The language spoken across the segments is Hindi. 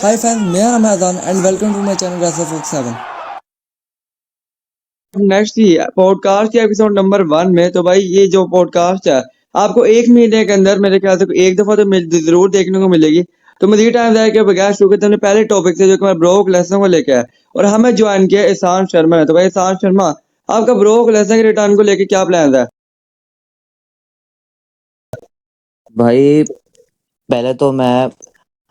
हाय फैंस, मेरा नाम है Azaan and welcome to my channel रैसर फोक 7। नेक्स्ट ही पॉडकास्ट या एपिसोड नंबर 1 में तो भाई ये जो पॉडकास्ट है आपको 1 महीने के अंदर मेरे ख्याल से एक दफा तो जरूर देखने को मिलेगी। तो मजीद टाइम जाए कि बगैर शुरू के हमने पहले टॉपिक से जो कि मैं ब्रोक लेसन को लेकर है और हमें ज्वाइन किया ईशान शर्मा ने। तो भाई ईशान शर्मा, आपका ब्रोक लेसन के रिटर्न को लेकर क्या प्लान है? भाई पहले तो मैं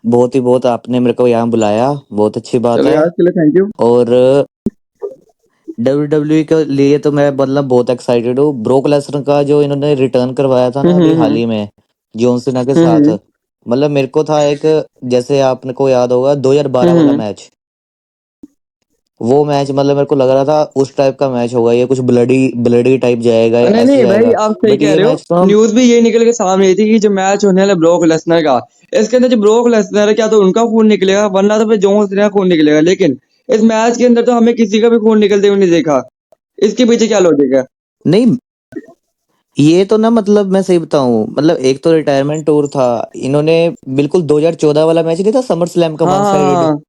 बहुत आपने मेरे को यहाँ बुलाया, बहुत अच्छी बात चलो है। यार, चलो थैंक यू। और WWE के लिए तो मैं मतलब बहुत एक्साइटेड हूँ। ब्रोक लेसनर का जो इन्होंने रिटर्न करवाया था ना अभी हाल हम्म ही में जॉन सीना के साथ, हम्म मतलब मेरे को था एक, जैसे आपने को याद होगा 2012 वाला हम्म मैच, वो मैच मतलब मेरे को लग रहा था उस टाइप का मैच होगा, ये कुछ ब्लडी ब्लडी टाइप जाएगा या नहीं ऐसे नहीं भाई, जाएगा। आप सही बट कह ये रहे हो। मैच तो हम न्यूज भी ये निकल के सामने आई थी कि जो मैच होने वाला ब्रोक लेसनर का, इसके अंदर जो ब्रोक लेसनर है क्या तो उनका खून निकलेगा, वरना तो फिर जॉन सीना का खून निकलेगा। लेकिन इस मैच के अंदर तो हमें किसी का भी खून निकलते हुए नहीं देखा। इसके पीछे क्या लॉजिक है? नहीं, ये तो ना मतलब मैं सही बताऊं, मतलब एक तो रिटायरमेंट टूर था, इन्होंने बिल्कुल 2014 वाला मैच नहीं था समर स्लैम का हाँ वन हाँ साइडेड, हाँ।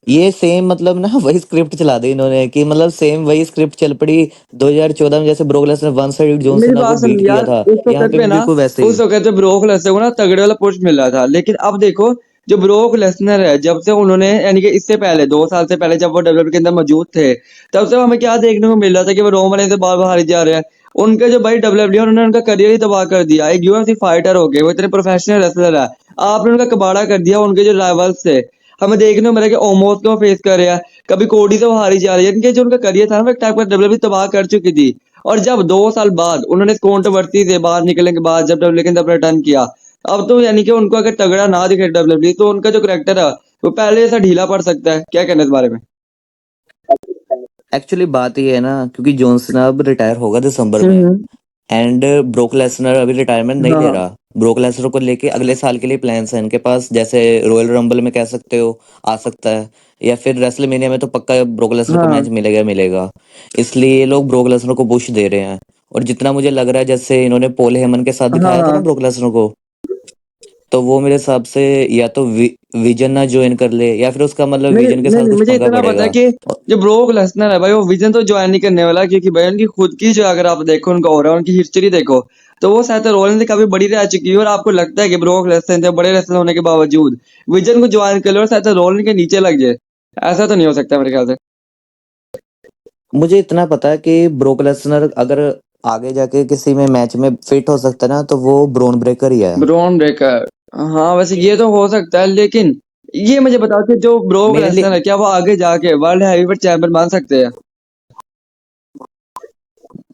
ये सेम मतलब ना वही स्क्रिप्ट चला दी इन्होंने कि मतलब सेम वही स्क्रिप्ट चल पड़ी 2014 में, जैसे broke Lesnar one sided John मेरी सीना को बात बीट समझ किया यार। था, उस यहाँ वक्त पे पे भी ना, बिल्कुल वैसे उस ही। वक्त पे ब्रोक लेसनर को ना तगड़े वाला पुश मिल रहा था। लेकिन अब देखो, जो ब्रोक लेसनर है, जब से उन्होंने यानी कि इससे पहले 2 साल से पहले जब वो डब्ल्यूडब्ल्यू के अंदर मौजूद थे, तब से हमें क्या देखने को मिल रहा था कि वो रोमन रेंज से बार बार हारे जा रहे हैं। उनके जो भाई डब्ल्यूडब्ल्यू उन्होंने उनका करियर ही तबाह कर दिया। एक यूएफसी फाइटर हो गए, वो इतने प्रोफेशनल रेसलर है, आपने उनका कबाड़ा कर दिया। उनके जो राइवल्स थे, हमें देखने को मिला कि ओमोस को फेस कर रहे हैं, कभी कोडी से वो हारी जा रही है। इनके जो उनका करियर था ना, वो एक टाइप का डब्ल्यूडब्ल्यू तबाह कर चुकी थी। और जब 2 साल बाद उन्होंने इस कंट्रोवर्सी से बाहर निकलने के बाद जब डब्ल्यूडब्ल्यू के अंदर अपना टर्न किया, अब तो यानी कि उनको अगर तगड़ा ना दिखे डब्ल्यूडब्ल्यू, तो उनका जो करेक्टर है वो पहले जैसा ढीला पड़ सकता है। क्या कहना है इस बारे में? एक्चुअली बात ये है ना, क्योंकि जॉन सीना अब रिटायर होगा दिसंबर में, हम्म एंड ब्रोक लेसनर अभी रिटायरमेंट नहीं ले हाँ रहा। ब्रोक लेसनर को लेके अगले साल के लिए प्लान्स हैं इनके पास, जैसे रॉयल रंबल में कह सकते हो आ सकता है, या फिर रेसलमेनिया में तो पक्का ब्रोक लेसनर को मैच हाँ मिलेगा मिलेगा। इसलिए ये लोग ब्रोक लेसनर को पुश दे रहे हैं। और जितना मुझे लग रहा है, जैसे इन्होंने पॉल हेमन के साथ हाँ दिखाया था ना हाँ। ब्रोक लेसनर को, तो वो मेरे हिसाब से या तो विजन ना ज्वाइन कर ले, या फिर उसका मतलब नहीं विजन के नहीं साथ नहीं, कुछ मुझे पंगा इतना पता है पड़ेगा। कि जो ब्रोक लेसनर है भाई, वो विजन तो ज्वाइन नहीं करने वाला। क्योंकि भाई उनकी खुद की जो, अगर आप देखो उनका और उनकी हिस्ट्री देखो, तो वो शायद रोलिंस से काफी बड़ी रह चुकी है। और आपको लगता है कि ब्रोक लेसनर से बड़े लेसनर होने के बावजूद विजन को ज्वाइन कर लो और शायद रोलिंस के नीचे लग जाए? ऐसा तो नहीं हो सकता मेरे ख्याल से। मुझे इतना पता है कि ब्रोक लेसनर अगर आगे जाके किसी में मैच में फिट हो सकता है ना, तो वो ब्रोन ब्रेकर ही है। ब्रॉन ब्रेकर, हाँ वैसे ये तो हो सकता है। लेकिन ये मुझे बताओ कि जो ब्रोक मेरे लिए लेसनर है, क्या वो आगे जाके वर्ल्ड हैवीवेट चैंपियन बन सकते हैं?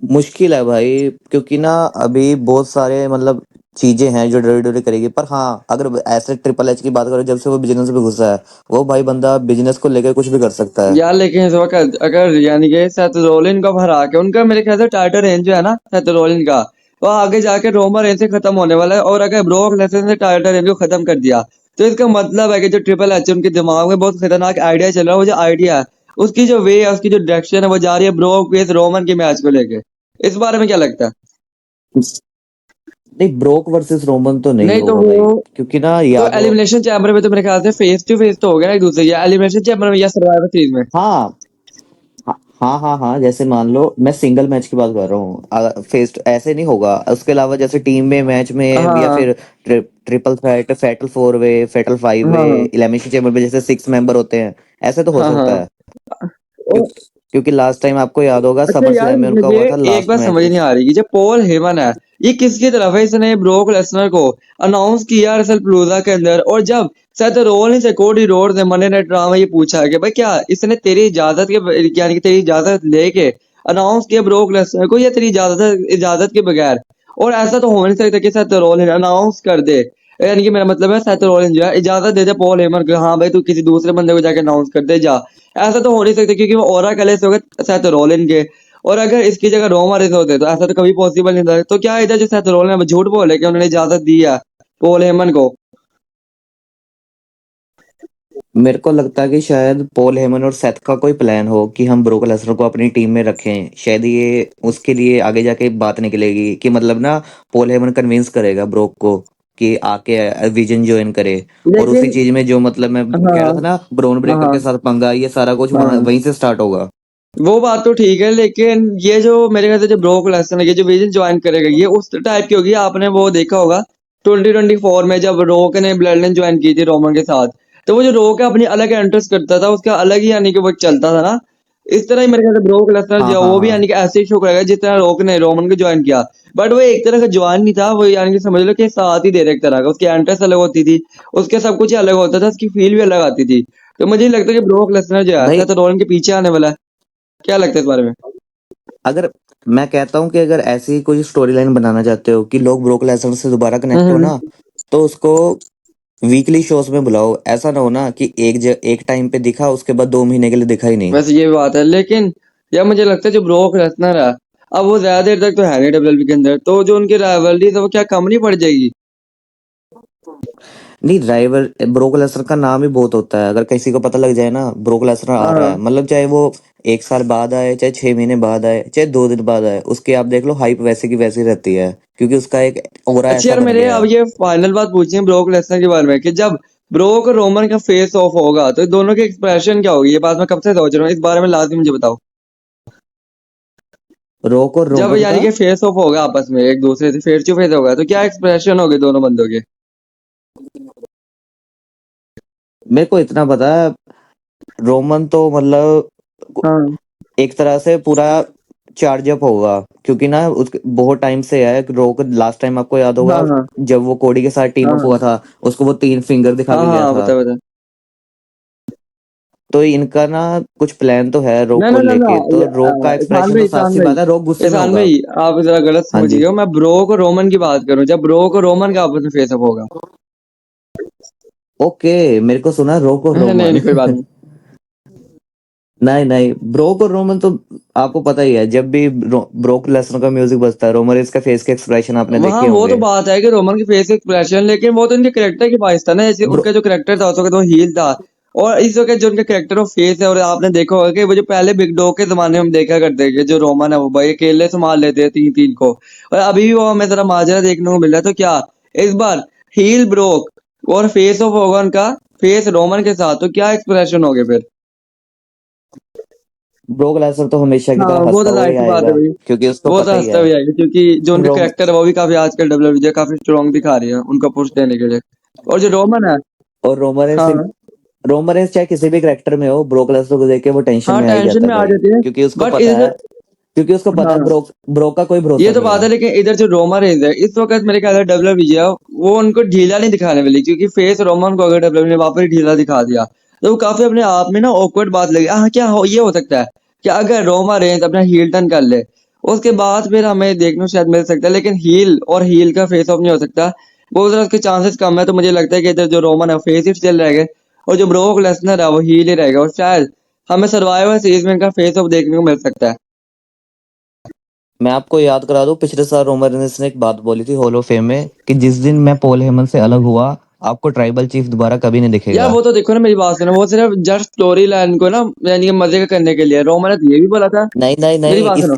मुश्किल है भाई, क्योंकि ना अभी बहुत सारे मतलब चीजें हैं जो डब्ल्यूडब्ल्यू करेगी, पर हाँ अगर ऐसे ट्रिपल एच की बात करें, जब से वो बिजनेस में घुसा है, वो भाई बंदा बिजनेस को लेकर कुछ भी कर सकता है। यार लेकिन इस वक्त अगर यानी कि सेथ रोलिन को हरा के, उनका मेरे ख्याल से टाइटल रेंज जो है ना सेथ रोलिन का, वो आगे जाके रोमन रेंज से खत्म होने वाला है। और अगर ब्रोक लेसनर ने टाइटल रेंज को खत्म कर दिया, तो इसका मतलब है कि जो ट्रिपल एच उनके दिमाग में बहुत खतरनाक आइडिया चल रहा है, वो जो आइडिया है, उसकी जो वे है, उसकी जो डायरेक्शन है, वो जा रही है ब्रोक वेस रोमन के मैच को लेके। इस बारे में क्या लगता है? नहीं, ब्रोक वर्सेस रोमन तो नहीं नहीं तो होगा भाई, वो, क्योंकि ना तो याद हो। एलिमिनेशन चैम्बर में तो मेरे ख्याल से फेस टू फेस तो हो गया ना एक दूसरे, या एलिमिनेशन चैम्बर में या सर्वाइवर सीरीज में? हाँ हाँ, जैसे मान लो मैं सिंगल मैच की बात कर रहा हूँ, फेस ऐसे नहीं होगा। उसके अलावा जैसे टीम में मैच में, या हाँ फिर triple threat, fatal four way, fatal five वे, हाँ एलिमिनेशन चेम्बर में जैसे 6 मेंबर होते हैं, ऐसे तो हो हाँ सकता हाँ। है। क्योंकि लास्ट टाइम आपको याद होगा अच्छा समर यार, स्लैम में उनका मुझे हुआ था एक लास्ट बात समझ मैच। नहीं आ रही कि जो पॉल हेमन है, ये किसकी तरफ है? इसने ब्रोक लेसनर को अनाउंस किया रेसल प्लूजा के अंदर, और जब सेथ रोलिंस से कोडी रोड्स ने मंडे नाइट रॉ में ये पूछा कि भाई क्या इसने तेरी इजाजत के, यानी कि तेरी इजाजत लेके अनाउंस किया ब्रोक लेसनर को, या तेरी इजाजत इजाजत के बगैर? और ऐसा तो हो नहीं सकता कि सेथ रोलिंस अनाउंस कर दे, यानी कि मेरा मतलब है सेथ रोलिंस जो है इजाजत दे दे पॉल हेमन को, हाँ भाई तू किसी दूसरे बंदे को जाके अनाउंस कर दे जा। ऐसा तो हो नहीं सकता, क्योंकि वो ओरा कले से हो गए सेथ रोलिन के। और अगर इसकी जगह रोमा रेंज होते तो ऐसा तो कभी पॉसिबल नहीं था। तो क्या इधर जो सेथ रोलिन ने झूठ बोले कि उन्होंने इजाजत दी है पॉल हेमन को? मेरे को लगता है कि शायद पॉल हेमन और सेथ का कोई प्लान हो कि हम ब्रोक लेसनर को अपनी टीम में रखें, शायद ये उसके लिए आगे जाके बात निकलेगी कि मतलब ना पॉल हेमन कन्विंस करेगा ब्रोक को कि आके विजन ज्वाइन करे। और उसी लेकिन चीज में जो मतलब मैं कह हाँ रहा था ना, ब्रोन हाँ ब्रेकर हाँ के साथ पंगा, ये सारा कुछ वहां हाँ वहीं से स्टार्ट होगा। वो बात तो ठीक है, लेकिन ये जो मेरे ख्याल से जो ब्रोक लेसनर है, ये जो विजन ज्वाइन करेगा, ये उस टाइप की होगी। आपने वो देखा होगा 2024 में जब रोक ने ब्लड लाइन ज्वाइन की थी रोमन के साथ, तो वो जो रोक है अपनी अलग एंट्रेंस करता था, उसका अलग ही यानी कि वो चलता था ना। इस तरह ही मेरे ख्याल से ब्रोक लेसनर हाँ जो हाँ वो भी हाँ। यानी कि ऐसे ही शो करेगा जिस तरह रोक ने रोमन को ज्वाइन किया। बट वो एक तरह का ज्वाइन नहीं था, वो यानी कि समझ लो कि साथ ही दे रहा एक तरह का। उसकी एंट्रेंस अलग होती थी, उसके सब कुछ ही अलग होता था, उसकी फील भी अलग आती थी। तो मुझे नहीं लगता कि ब्रोक लेसनर जो है भाई ऐसा तो रोमन के पीछे आने वाला है। क्या लगता है इस बारे में? अगर मैं कहता हूँ कि अगर ऐसी कोई स्टोरी लाइन बनाना चाहते हो कि लोग ब्रोक लेसनर से दोबारा कनेक्ट हो हम्म। ना, तो उसको वीकली शोज में बुलाओ। ऐसा ना हो ना कि एक टाइम पे दिखा, उसके बाद 2 महीने के लिए दिखा ही नहीं। वैसे ये भी बात है, लेकिन यार मुझे लगता है जो ब्रोक लेसनर है, अब वो ज्यादा देर तक तो है नहीं डब्ल्यूडब्ल्यूई के अंदर, तो जो उनकी राइवलरी है वो क्या कम नहीं पड़ जाएगी? नहीं, ड्राइवर ब्रोक लेसनर का नाम ही बहुत होता है। अगर किसी को पता लग जाए ना ब्रोक लेसनर आ हाँ रहा है, हाँ। मतलब चाहे वो 1 साल बाद आए, चाहे 6 महीने बाद आए, चाहे 2 दिन बाद आए, उसके आप देख लो हाइप वैसे की वैसी रहती है, क्योंकि उसका एक ऑरा अच्छा ऐसा यार, बन मेरे गया अब है। ये फाइनल बात पूछनी है ब्रोक लेसनर के बारे में कि जब ब्रोक और रोमन का फेस ऑफ होगा तो दोनों के एक्सप्रेशन क्या होगी? ये बात मैं कब से सोच रहा हूँ, इस बारे में लाजमी मुझे बताओ। रॉक और जब रोमन यानी का कि फेस ऑफ होगा आपस में, एक दूसरे से फेस टू फेस होगा, तो क्या एक्सप्रेशन होगे दोनों बंदों के? मेरे को इतना पता है, रोमन तो मतलब हाँ एक तरह से पूरा चार्ज अप होगा, क्योंकि ना उसके बहुत टाइम से है। रोक लास्ट टाइम आपको याद हाँ होगा हाँ जब वो कोडी के साथ टीम अप हाँ हुआ था, उसको वो 3 फिंगर दिखा हाँ के गया हाँ, था। बता बता। तो इनका ना कुछ प्लान तो है रोक ना को ना ना ना, लेके। तो रोक का इरफान एक्सप्रेशन भाई, तो साफ इरफान सी भाई, बात है, रोक गुस्से में इरफान होगा। भाई, आप जरा गलत हाँ समझ जी। गए हो। मैं ब्रोक और रोमन की बात करूं, जब ब्रोक और रोमन का आपस में फेसअप होगा। ओके, मेरे को सुना रोक और नहीं रोमन। नहीं, कोई बात नहीं। नहीं नहीं, ब्रोक और रोमन तो आपको पता ही है, जब भी ब्रोक लेसनर का म्यूजिक बजता है, रोमन इसका फेस के एक्सप्रेशन आपने वहां देखे वो तो होंगे। बात है कि रोमन की फेस एक्सप्रेशन, लेकिन वो तो इनके करेक्टर की बात था ना। जैसे ब्रो उनका जो करेक्टर था उस वक्त वो हील था, और इस वक्त जो उनका करेक्टर और फेस है। और आपने देखा होगा कि वो जो पहले बिग डॉग के जमाने में हम देखा करते थे, जो रोमन है वो भाई अकेले संभाल लेते हैं तीन तीन को, और अभी भी वो हमें जरा माजरा देखने को मिल रहा है। तो क्या इस बार हील ब्रोक और फेस ऑफ होगा उनका, फेस रोमन के साथ, तो क्या एक्सप्रेशन हो गए फिर? ब्रोक लेसनर तो हमेशा की हाँ तरह वो हंसता तो हुआ जाहिर ही सी बात है आएगा, भाई। क्योंकि उसको वो तो पता ही हंसता है। भी आएगा, क्योंकि जो उनका रोम करेक्टर है वो भी काफी आजकल डब्ल्यूडब्ल्यूई काफी स्ट्रॉन्ग दिखा रही है उनका पुश देने के लिए। और जो रोमन है, और हाँ रोमन रेंस चाहे किसी भी करेक्टर में हो, ब्रोक लेसनर को देख के वो टेंशन हाँ, में आ ही टेंशन जाता है में आ भाई, जाती है। बट इधर, क्योंकि उसको पता है हाँ ब्रोक का कोई ये भरोसा तो नहीं बात है। है, लेकिन इधर जो रोमा रेंज है इस वक्त मेरे ख्याल से डब्ल्यूडब्ल्यूई है वो उनको ढीला नहीं दिखाने वाली, क्योंकि फेस रोमन को अगर डब्ल्यूडब्ल्यूई ने वापस ढीला दिखा दिया तो वो काफी अपने आप में ना ऑकवर्ड बात लगी। हाँ क्या हो, ये हो सकता है कि अगर रोमा रेंज अपना हील टर्न कर ले, उसके बाद फिर हमें देखने को शायद मिल सकता है, लेकिन हील और हील का फेस ऑफ नहीं हो सकता। वो जरा उसके चांसेस कम है। तो मुझे लगता है कि इधर जो रोमन है फेस ही चल रहेगा, और जो ब्रोक लेसनर है वो हील ही रहेगा, और शायद हमें सर्वाइवर सीरीज में इनका फेस ऑफ देखने को मिल सकता है। मैं आपको याद करा दूं, पिछले साल रोमन रेंस ने एक बात बोली थी हॉल ऑफ फेम में कि जिस दिन मैं पॉल हेमन से अलग हुआ, आपको ट्राइबल चीफ दोबारा कभी नहीं यार दिखेगा। वो तो देखो ना, मेरी बात सुनो, वो सिर्फ जस्ट स्टोरी लाइन को ना यानी कि मजे का करने के लिए। रोमा ने तो ये भी बोला था। नहीं नहीं मेरी नहीं, बात सुनो।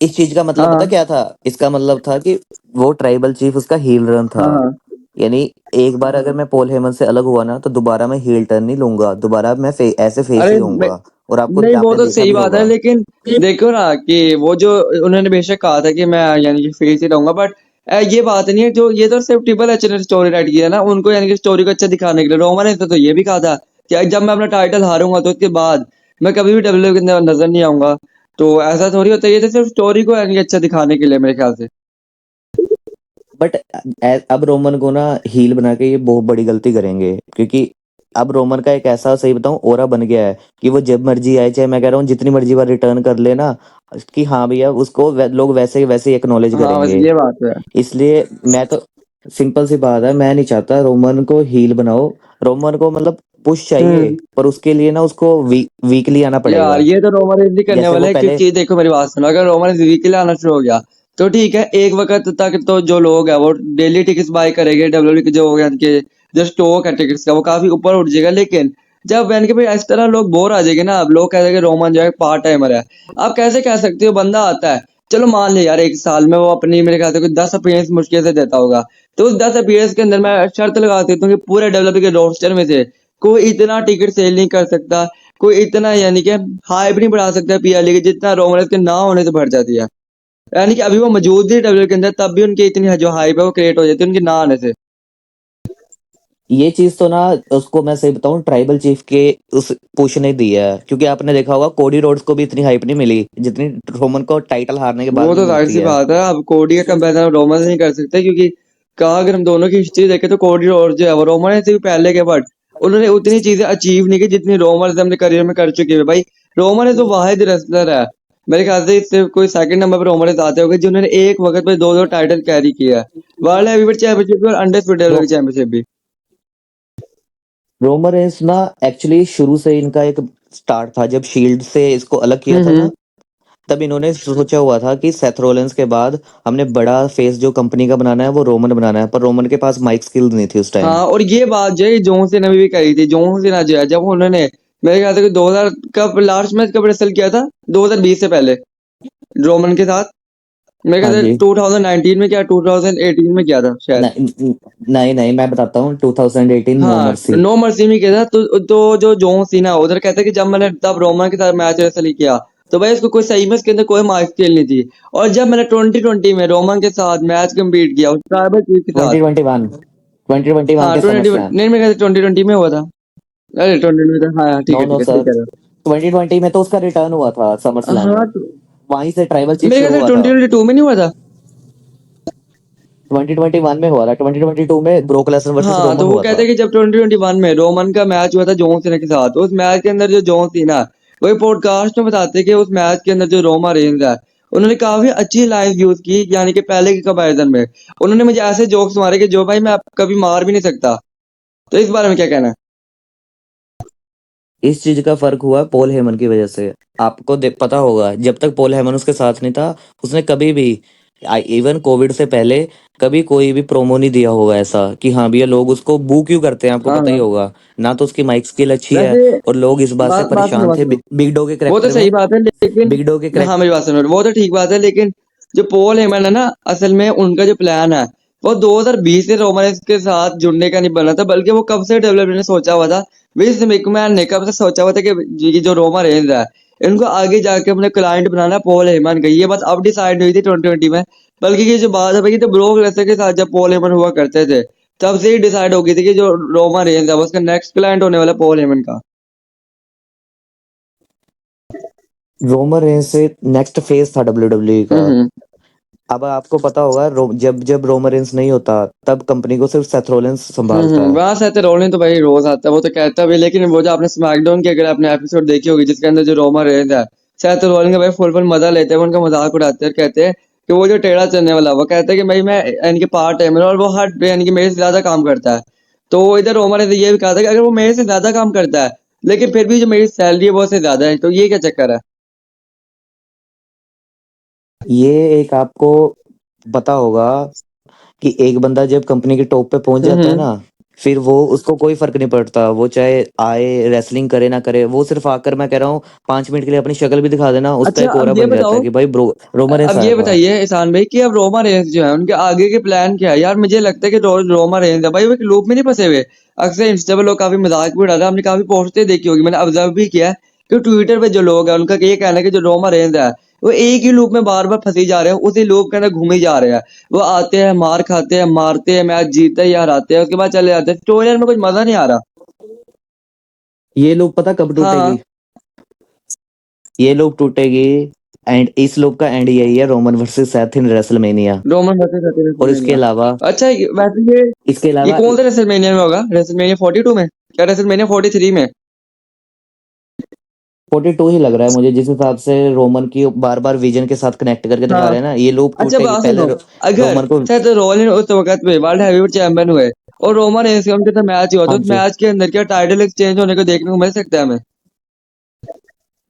इस चीज का मतलब हाँ पता क्या था? इसका मतलब था कि वो ट्राइबल चीफ उसका हील रन था। हाँ हाँ यानी एक बार अगर मैं पॉल हेमन से अलग हुआ ना, तो दोबारा मैं हील टर्न नहीं लूंगा, दोबारा मैं ऐसे फेस अरे ही रहूंगा। और आपको नहीं, वो आपने तो देखा सही भी बात है, होगा। लेकिन देखो ना कि वो जो उन्होंने बेशक कहा था कि मैं यानी कि फेस ही रहूंगा, बट ये बात नहीं है। जो ये तो सिर्फ ट्रिपल एच ने स्टोरी राइट किया ना, उनको यानी कि स्टोरी को अच्छा दिखाने के लिए। रोमा ने तो ये भी कहा था कि जब मैं अपना टाइटल हारूंगा तो उसके बाद मैं कभी भी डब्ल्यू के अंदर नजर नहीं आऊंगा। तो ऐसा थोड़ी होता है, ये तो सिर्फ स्टोरी को यानी कि अच्छा दिखाने के लिए मेरे ख्याल से। बट अब रोमन को ना हील बना के ये बहुत बड़ी गलती करेंगे, क्योंकि अब रोमन का एक ऐसा, सही बताऊं, ओरा बन गया है कि वो जब मर्जी आए, चाहे मैं कह रहा हूँ जितनी मर्जी बार रिटर्न कर ले ना, कि हाँ भैया उसको लोग वैसे ही एक्नॉलेज हाँ बस करेंगे। ये बात है। इसलिए मैं तो, सिंपल सी बात है, मैं नहीं चाहता रोमन को हील बनाओ। रोमन को मतलब पुश चाहिए, हम्म। पर उसके लिए ना उसको वीकली आना यार पड़ेगा। ये तो रोमन रेंज नहीं करने जैसे वाले वो हैं, पहले, क्योंकि देखो मेरी बात सुनो, अगर रोमन रेंज वीकली आना शुरू हो गया तो ठीक है, एक वक्त तक तो जो लोग है वो डेली टिकट्स बाय करेंगे डब्ल्यूडब्ल्यूई के, जो हो गया उनके जो स्टॉक है टिकट्स का वो काफी ऊपर उठ जाएगा। लेकिन जब यानी कि भाई इस तरह लोग बोर आ जाएंगे ना, अब लोग कहते हैं कि रोमन जो है पार्ट टाइमर है। आप कैसे कह सकते हो, बंदा आता है चलो मान ले यार एक साल में वो अपनी मेरे ख्याल से कोई 10 अपीयरेंस मुश्किल से देता होगा, तो उस 10 अपीयरेंस के अंदर मैं शर्त लगा देता हूँ कि पूरे डेवलपर के रोस्टर में से कोई इतना टिकट सेल नहीं कर सकता, कोई इतना यानी कि हाइप नहीं बढ़ा सकता पीएल की जितना रोमरेंस के ना होने से बढ़ जाती है। यानी कि अभी वो मौजूद थी डेवलपर के अंदर तब भी उनकी इतनी जो हाइप है वो क्रिएट हो जाती है उनके ना आने से। ये चीज तो ना, उसको मैं सही बताऊं, ट्राइबल चीफ के उस पुश ने दी है, क्योंकि आपने देखा होगा कोडी रोड्स को भी इतनी हाइप नहीं मिली जितनी रोमन को टाइटल हारने के बाद वो में तो जाहिर मिलती सी है। बात है, अब कोडी का कंपैरिजन रोमन से नहीं कर सकते क्योंकि कहा अगर हम दोनों की हिस्ट्री देखें तो कोडी और जो है वो रोमन से भी पहले के, बट उन्होंने उतनी चीजें अचीव नहीं की जितनी रोमन अपने करियर में कर चुके हैं। भाई रोमन तो वाहिद रेसलर है मेरे ख्याल से, इससे कोई सेकंड नंबर पर रोमन आते होंगे जिन्होंने एक वक्त पे दो दो टाइटल कैरी किया है, वर्ल्ड हैवीवेट चैंपियनशिप भी और अनडिस्प्यूटेड रो, चैंपियनशिप भी। रोमन रेंस ना, एक्चुअली शुरू से इनका एक स्टार्ट था, जब शील्ड से इसको अलग किया था हम्म। ना, तब इन्होंने सोचा हुआ था कि सेथ रोलेंस के बाद हमने बड़ा फेस जो कंपनी का बनाना है वो रोमन बनाना है, पर रोमन के पास माइक स्किल्स नहीं थी उस टाइम। हाँ, और ये बात जो है जॉन सीना ने भी कही थी। जॉन सीना जो है जब उन्होंने मेरे ख्याल से 2000 कब लास्ट मैच कब रेसल किया था, 2020 से पहले रोमन के साथ, मेरे हाँ ख्याल से जी। 2019 में क्या 2018 में किया था शायद। नहीं नहीं, मैं बताता हूँ, 2018 नो हाँ, मर्सी। नो मर्सी में किया था। तो जो जॉन सीना उधर कहता है कि जब मैंने तब रोमन के साथ मैच रेसल किया तो भाई उसको कोई सही में इसके अंदर कोई मार्क्स खेल नहीं थी। और जब मैंने 2020 में रोमन के साथ मैच कम्पीट किया उस ट्राइबल चीफ के साथ। 2021, 2021 हाँ के 20 समर स्लैम। नहीं, मेरे ख्याल से 2020 में हुआ था। अरे 20 में था, हाँ नो नो ठीक है सही सर, कह रहे 2020 में तो उसका रिटर्न हुआ था समर हो। स्लैम हाँ में। वहीं से ट्राइबल चीफ मेरे ख्याल शुरू से हुआ था। 2022 में नहीं हुआ था। 2021 में हुआ था, 2022 में ब्रोक लेसनर वर्सेस हाँ, तो रोमन वो हुआ कहते था। हैं कि जब 2021 में रोमन का मैच हुआ था जॉन सीना के साथ, उस मैच के अंदर जो जॉन सीना वही पॉडकास्ट में बताते हैं कि उस मैच के अंदर जो रोमा रेंज है उन्होंने काफी अच्छी लाइन यूज की, यानी कि पहले के कंपैरिजन में उन्होंने मुझे ऐसे जोक्स मारे कि जो भाई मैं कभी मार भी नहीं सकता। तो इस बारे में क्या कहना है? इस चीज का फर्क हुआ पॉल हेमन की वजह से। आपको देख पता होगा, जब तक पॉल हेमन उसके साथ नहीं था, उसने कभी भी, इवन कोविड से पहले, कभी कोई भी प्रोमो नहीं दिया होगा ऐसा कि हाँ भैया लोग उसको बू क्यों करते हैं, आपको हाँ पता ही हाँ। होगा। ना तो उसकी माइक स्किल अच्छी है, वैसे और लोग इस बात से बात बात सुनो परेशान बात थे सुनो, बिग डॉग के वो तो करेक्टर सही में। बात है लेकिन, बिग डॉग के हाँ करेक्ट मेरी बात सुनो, वो तो ठीक बात है लेकिन जो पॉल हेमन है ना, असल में उनका जो प्लान है वो 2020 से रोमांस के साथ जुड़ने का नहीं बना था, बल्कि वो कब से डेवलपर ने सोचा हुआ था। विंस मैकमैन ने कब से सोचा हुआ था कि ये जो रोमा रेंज है इनको आगे जाके अपने क्लाइंट बनाना पॉल हेमन का, ये बात अब डिसाइड हुई थी 2020 में। बल्कि ये जो बात है भाई, तो ब्रोक लेसनर के साथ जब पॉल हेमन हुआ करते थे तब से ही डिसाइड हो गई थी कि जो रोमा रेंज है वो उसका नेक्स्ट क्लाइंट होने वाला पॉल हेमन का। रोमन रेंस से नेक्स्ट फेज था WWE का। हम्म। अब आपको पता होगा, जब जब रोमन रेंस नहीं होता, तब कंपनी को सिर्फ सेथ रोलेंस संभालता है। वहां सहते रोलिंग तो भाई रोज आता है, वो तो कहता भी, लेकिन वो जो आपने स्मैकडाउन की अगर आपने एपिसोड देखी होगी जिसके अंदर जो रोमा रेंज है सहते रोलिंग का भाई फुल फुल मजा लेते हैं, वो उनका मजाक उड़ाते हैं और कहते हैं कि वो जो टेढ़ा चलने वाला वो कहता है कि भाई मैं यानी कि पार्ट टाइम और वो हर यानी कि मेरे से ज्यादा काम करता है। तो इधर रोमा रेंज ने ये भी कहा था कि अगर वो मेरे से ज्यादा काम करता है लेकिन फिर भी जो मेरी सैलरी है वो उससे ज्यादा है, तो ये क्या चक्कर है? ये एक आपको पता होगा कि एक बंदा जब कंपनी के टॉप पे पहुंच जाता है हम्म। ना, फिर वो, उसको कोई फर्क नहीं पड़ता, वो चाहे आए रेसलिंग करे ना करे, वो सिर्फ आकर, मैं कह रहा हूँ, 5 मिनट के लिए अपनी शक्ल भी दिखा देना, उसका अच्छा एक अब ऑरा ये बन जाता बताओ, है कि भाई ब्रो रोमन रेंस अब आया ये हुआ है। बताइए एहसान भाई कि अब रोमा रेंज जो है उनके आगे के प्लान क्या है? यार मुझे लगता है कि रोमा रेंज है भाई वो एक लूप में नहीं फंसे हुए। अक्सर इंस्टा पे लोग काफी मजाक भी उड़ा रहे हैं, हमने काफी पोस्टें देखी होगी, मैंने ऑब्जर्व भी किया है कि ट्विटर पे जो लोग हैं उनका ये कहना है कि जो रोमा रेंज है वो एक ही लूप में बार बार फंसी जा रहे हैं, उसी लूप के अंदर घूमे जा रहे हैं। वो आते हैं, मार खाते हैं, मारते हैं, मैच जीतते हैं या हराते हैं, उसके बाद चले जाते हैं, स्टोरी में कुछ मजा नहीं आ रहा। ये लोग पता कब हाँ, टूटेगी? ये लोग टूटेगी, एंड इस लोग का एंड यही है, रोमन वर्सेस सेथ इन रेसलमेनिया। रोमन वर्सेस और इसके रेसलमेनिया। अलावा, अच्छा वैसे इसके ये अलावा कौन सा रेसलमेनिया में होगा? रेसलमेनिया 42 में, क्या रेसलमेनिया 43 में? 42 ही लग रहा है मुझे, जिस हिसाब से रोमन की बार बार विजन के साथ कनेक्ट करके दिखा हाँ। रहे हैं ना, ये लूप अच्छा टूटेगी। बात पहले सुनो, अगर रोमन को, शायद रोलिन उस वक्त पे वर्ल्ड हैवीवेट चैंपियन हुए और रोमन रेंस का उनके साथ मैच हुआ तो हाँ उस जी, मैच के अंदर क्या टाइटल एक्सचेंज होने को देखने को मिल सकता है हमें?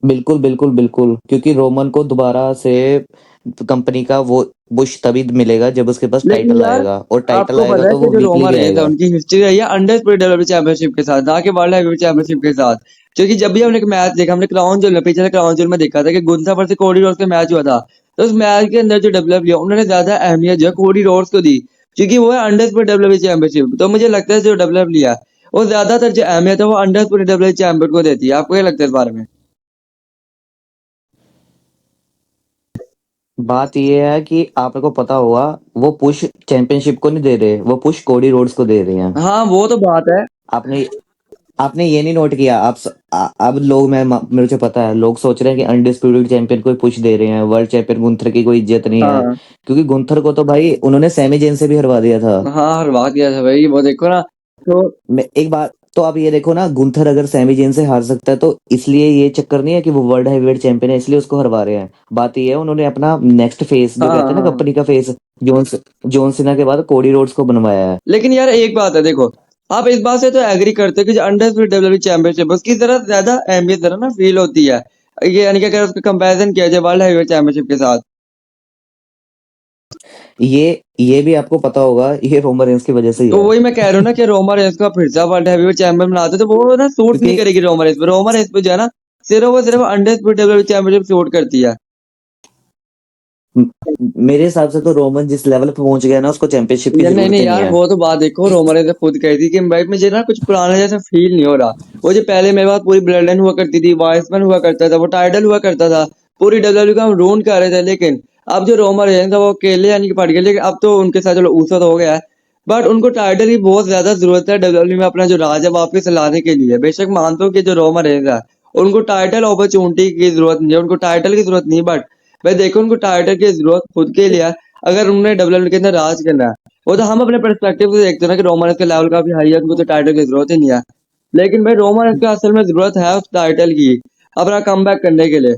बिल्कुल बिल्कुल बिल्कुल, क्योंकि रोमन को दोबारा से कंपनी का वो बुश तभी मिलेगा जब उसके पास लेकिन टाइटल यार आएगा, और टाइटल आपको आएगा पता है तो कि वो जो वीकली रोमा ही रेंस है आएगा। उनकी हिस्ट्री रही है अनडिस्प्यूटेड चैंपियनशिप के साथ, ना कि वर्ल्ड हैवीवेट चैंपियनशिप के साथ। क्योंकि जब भी हमने मैच देखा, हमने क्राउन ज्वेल में, पिछले क्राउन ज्वेल में देखा था कि गुंथा वर्सेस कोडी रोड्स का मैच हुआ था तो उस मैच के अंदर जो डब्ल्यूडब्ल्यू उन्होंने ज्यादा अहमियत जो है कोडी रोड्स को दी, क्योंकि वो है अंडरस्पूट डब्ल्यूडब्ल्यू चैंपियनशिप। तो मुझे लगता है जो डब्ल्यूडब्ल्यू है वो ज्यादातर जो अहमियत है वो अंडरस्पूट डब्ल्यूडब्ल्यू चैंपियन को देती है। आपको क्या लगता है इस बारे में? बात ये है कि आपको पता होगा, वो पुश चैंपियनशिप को नहीं दे रहे, वो पुश कोडी रोड्स को दे रहे हैं। हाँ वो तो बात है। आपने आपने ये नहीं नोट किया? अब लोग, मेरे को पता है, लोग सोच रहे हैं कि अनडिस्प्यूटेड चैंपियन को पुश दे रहे हैं, वर्ल्ड चैंपियन गुंथर की कोई इज्जत नहीं है, हाँ क्योंकि गुंथर को तो भाई उन्होंने सैमी जेन से भी हरवा दिया था। हाँ, हरवा दिया था भाई, वो देखो ना। तो मैं एक बात तो आप ये देखो ना, गुंथर अगर सैमी जेन से हार सकता है तो इसलिए ये चक्कर नहीं है कि वो वर्ल्ड हैवीवेट चैंपियन है इसलिए उसको हरवा रहे हैं। बात ये है, उन्होंने अपना नेक्स्ट फेस, जो हाँ कहते हैं ना हाँ, कंपनी का फेस, जॉन सीना के बाद कोडी रोड्स को बनवाया है। लेकिन यार एक बात है, देखो आप इस बात से तो एग्री करते हो कि जो अंडरस्पूट डब्ल्यूडब्ल्यू चैंपियनशिप उसकी तरह ज्यादा अहमियत तरह ना फील होती है, ये यानी कि अगर उसका कंपैरिजन किया जाए वर्ल्ड हैवीवेट चैंपियनशिप के साथ। ये भी आपको पता होगा, ये रोमन रेंस की वजह से ही तो है। वही मैं कह रहा हूँ ना कि रोमा रेंस का फिर से वर्ल्ड हैवीवेट चैंपियन बनाते तो वो ना सूट नहीं क्योंकि करेगी रोमा रेंस पे। रोमा रेंस पे जो है ना सिर्फ वो सिर्फ अंडरस्पूट डब्ल्यूडब्ल्यू चैंपियनशिप सूट करती है। म- मेरे हिसाब से तो रोमन जिस लेवल पे पहुंच गया ना, उसको चैंपियनशिप की यार नहीं जरूरत नहीं ही नहीं यार, है। वो तो बात देखो, रोमा रेंस ने खुद कही थी कि भाई मुझे ना कुछ पुराने जैसा फील नहीं हो रहा। वो जो पहले मेरे पास पूरी ब्लड लाइन हुआ करती थी, वाइसमैन हुआ करता था, वो टाइटल हुआ करता था, पूरी डब्ल्यूडब्ल्यू का हम रूल कर रहे थे। लेकिन अब जो रोमा रेंस है वो अकेले यानी कि पड़ गए। लेकिन अब तो उनके साथ चलो ऊसर तो हो गया है, बट उनको टाइटल की बहुत ज्यादा जरूरत है डब्ल्यूडब्ल्यू में अपना जो राज है वापस लाने के लिए। बेशक मानता हूँ कि जो रोमा रेंस है उनको टाइटल अपॉर्चुनिटी की जरूरत नहीं है, उनको टाइटल की जरूरत नहीं, बट भाई देखो उनको टाइटल की जरूरत खुद के लिए है। अगर उन्होंने डब्ल्यूडब्ल्यू के अंदर राज करना है, वो तो हम अपने पर्सपेक्टिव से देखते हैं ना कि रोमन रेंस का लेवल काफी हाई है, उनको तो टाइटल की जरूरत ही नहीं है। लेकिन भाई रोमन रेंस को असल में जरूरत है उस टाइटल की अपना कमबैक करने के लिए।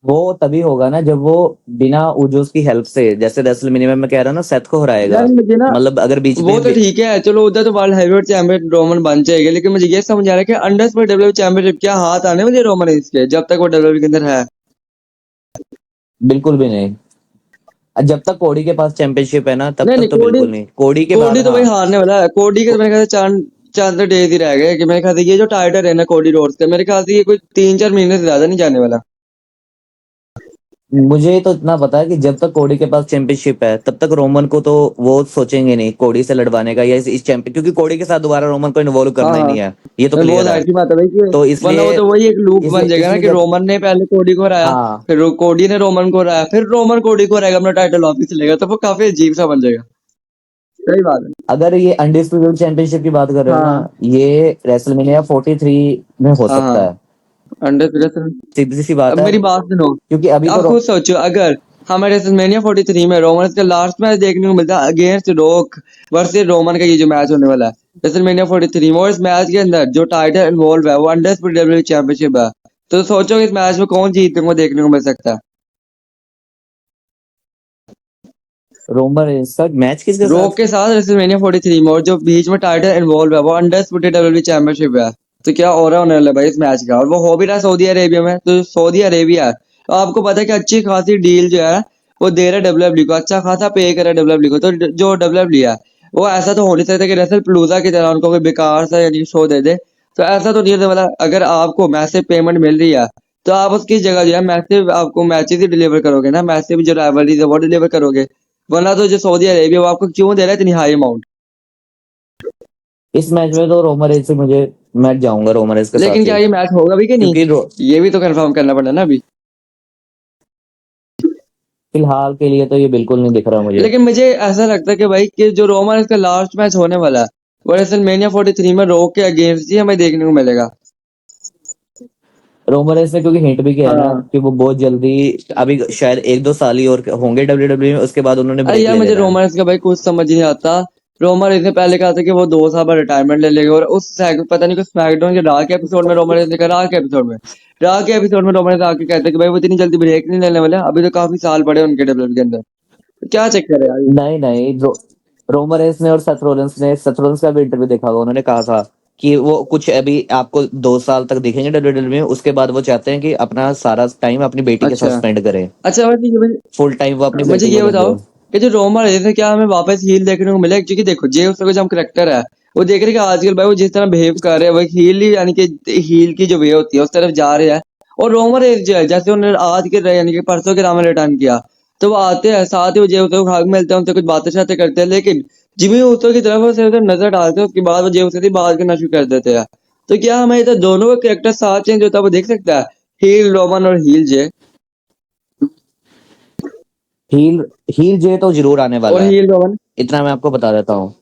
वो तभी होगा ना जब वो बिना उजोस की हेल्प से, जैसे रेसलमेनिया में मैं कह रहा हूं ना, सेथ को यार हराएगा। मुझे ना मतलब अगर बीच वो में तो ठीक है, चलो उधर तो वर्ल्ड हेवीवेट चैंपियन रोमन बन जाएगा, लेकिन मुझे ये समझ आ रहा है कि अंडरस्पूट डब्ल्यूडब्ल्यू चैंपियनशिप क्या हाथ आने वाली है रोमन रेंस के जब तक वो डब्ल्यूडब्ल्यू के अंदर है? बिल्कुल भी नहीं। जब तक कोडी के पास चैंपियनशिप है ना, तब नहीं तक नहीं, तो कोडी बिल्कुल नहीं। कोडी के बाद कोडी तो हाँ। भाई हारने वाला है। कोडी के तो को- मेरे ख्याल से चांद चांद डेज ही रह गए कि मेरे ख्याल से ये जो टाइटल है ना कोडी रोड्स का, मेरे ख्याल से ये कोई 3-4 महीने से ज्यादा नहीं जाने वाला। मुझे तो इतना पता है कि जब तक कोडी के पास चैंपियनशिप है, तब तक रोमन को तो वो सोचेंगे नहीं कोडी से लड़वाने का या इस चैंपियन, क्योंकि कोडी के साथ दोबारा रोमन को इन्वॉल्व हाँ करना ही हाँ, नहीं है। ये तो वो क्लियर जाहिर है। सी बात है भाई कि तो वरना वो इसलिए तो वही एक लूप बन इसलिए जाएगा ना इसलिए कि जब रोमन ने पहले कोडी को हराया, हाँ, फिर कोडी ने रोमन को हराया, फिर रोमन कोडी को हराएगा, अपना टाइटल वापिस लेगा, तो वो काफी अजीब सा बन जाएगा। सही बात है। अगर ये अनडिस्प्यूटेड चैंपियनशिप की बात कर रहे हो ना, हाँ ये रेसलमेनिया 43 में हो हाँ सकता हाँ, है। अंडर। सीधी सी बात अब है, मेरी बात सुनो, क्योंकि अभी तो आप खुद सोचो, अगर हमें रेसलमेनिया 43 में रोमन का लास्ट मैच देखने को मिलता है अगेंस्ट रोक वर्सेस रोमन का, ये जो मैच होने वाला है रेसलमेनिया 43 में, और इस मैच के अंदर जो टाइटल इन्वॉल्व है वो अंडरस्पूट डब्ल्यूडब्ल्यू चैंपियनशिप है, तो सोचो इस मैच में कौन जीतने को देखने को मिल सकता है? रोमन रेंस का मैच किसके रोक साथ? के साथ रेसलमेनिया 43 में, और जो बीच में टाइटल इन्वॉल्व है वो अंडरस्पूटेड डब्ल्यूडब्ल्यू चैंपियनशिप है। तो क्या हो रहा होने वाला है भाई इस मैच का, और वो हो भी रहा है सऊदी अरेबिया में। तो सऊदी अरेबिया है, तो आपको पता है कि अच्छी खासी डील जो है वो दे रहा है डब्ल्यूडब्ल्यू को, अच्छा खासा पे कर रहा है डब्ल्यूडब्ल्यू को। तो जो डब्ल्यूडब्ल्यू है वो ऐसा तो हो नहीं सकता कि रेसल प्लूजा की तरह उनको कोई बेकार सा यानी शो दे दे। तो ऐसा तो नहीं होने वाला। अगर आपको मैसिव पेमेंट मिल रही है तो आप उसकी जगह जो है मैसिव आपको मैचेस ही डिलीवर करोगे ना, मैसिव जो राइवलरीज है वो डिलीवर करोगे। वरना तो जो सऊदी अरेबिया वो आपको क्यों दे रहा है इतनी हाई अमाउंट? इस मैच में तो रोमन रेंस से मैं जाऊंगा रोमन रेंस के लेकिन साथ क्या ही। ये मैच होगा भी कि नहीं, क्योंकि ये भी तो कंफर्म करना पड़ना ना अभी। फिलहाल के लिए तो ये बिल्कुल नहीं दिख रहा मुझे। लेकिन मुझे ऐसा लगता है कि भाई कि जो रोमन इसका लास्ट मैच होने वाला है वो रेसलमेनिया 43 में रोक के अगेंस्ट ही हमें देखने को मिलेगा। रोमन रेंस ने क्योंकि हिंट भी किया है ना हाँ, कि वो बहुत जल्दी, अभी शायद 1-2 साल ही और होंगे डब्ल्यूडब्ल्यू में, उसके बाद उन्होंने अरे ब्रेक यार ले मुझे लेना है। रोमन इसका भाई कुछ समझ नहीं आता। रोमन इसने पहले कहा था कि वो 2 साल बाद रिटायरमेंट ले लेगा, और पता नहीं कुछ स्मैकडाउन के रॉ के एपिसोड में रोमन ने कहा, रॉ के एपिसोड में रोमन आके कहते हैं कि भाई वो इतनी जल्दी ब्रेक नहीं लेने वाले, अभी तो काफी साल पड़े उनके डब्ल्यूडब्ल्यू के अंदर। तो क्या चक्कर है यार ये? नहीं नहीं, रोमन रेंस ने और सथ रोलेंस का भी इंटरव्यू देखा होगा, उन्होंने कहा था कि वो कुछ अभी आपको 2 साल तक दिखेंगे डब्ल्यूडब्ल्यू में, उसके बाद वो चाहते हैं कि अपना सारा टाइम अपनी बेटी के साथ अच्छा स्पेंड करें। अच्छा, फुल टाइम वो अपनी मुझे बेटी ये को बताओ देंगे। कि जो रोमा रेस है क्या हमें वापस हील देखने को मिलेगा? क्योंकि देखो जे उसका जो हम करेक्टर है वो देख रहे हैं कि आजकल भाई वो जिस तरह बिहेव कर रहे हैं वो हील ही यानी कि हील की जो वे होती है उस तरफ जा रहे हैं, और रोमन रेंज जो है जैसे उन्होंने आज के यानी कि परसों के राम रिटर्न किया, तो वो आते हैं साथ ही वो जे उसे भाग मिलते हैं, उनसे कुछ बातें शातें करते हैं, लेकिन जिमी ऊसो की तरफ उसे उधर नजर डालते हैं, उसके बाद वो जे उसे थी बात करना शुरू कर देते हैं। तो क्या हमें इधर दोनों का कैरेक्टर साथ चेंज होता है वो देख सकता है, हील रोमन और हील जे, हील हील जे तो जरूर आने वाला और है, हील रोमन। इतना मैं आपको बता देता हूँ।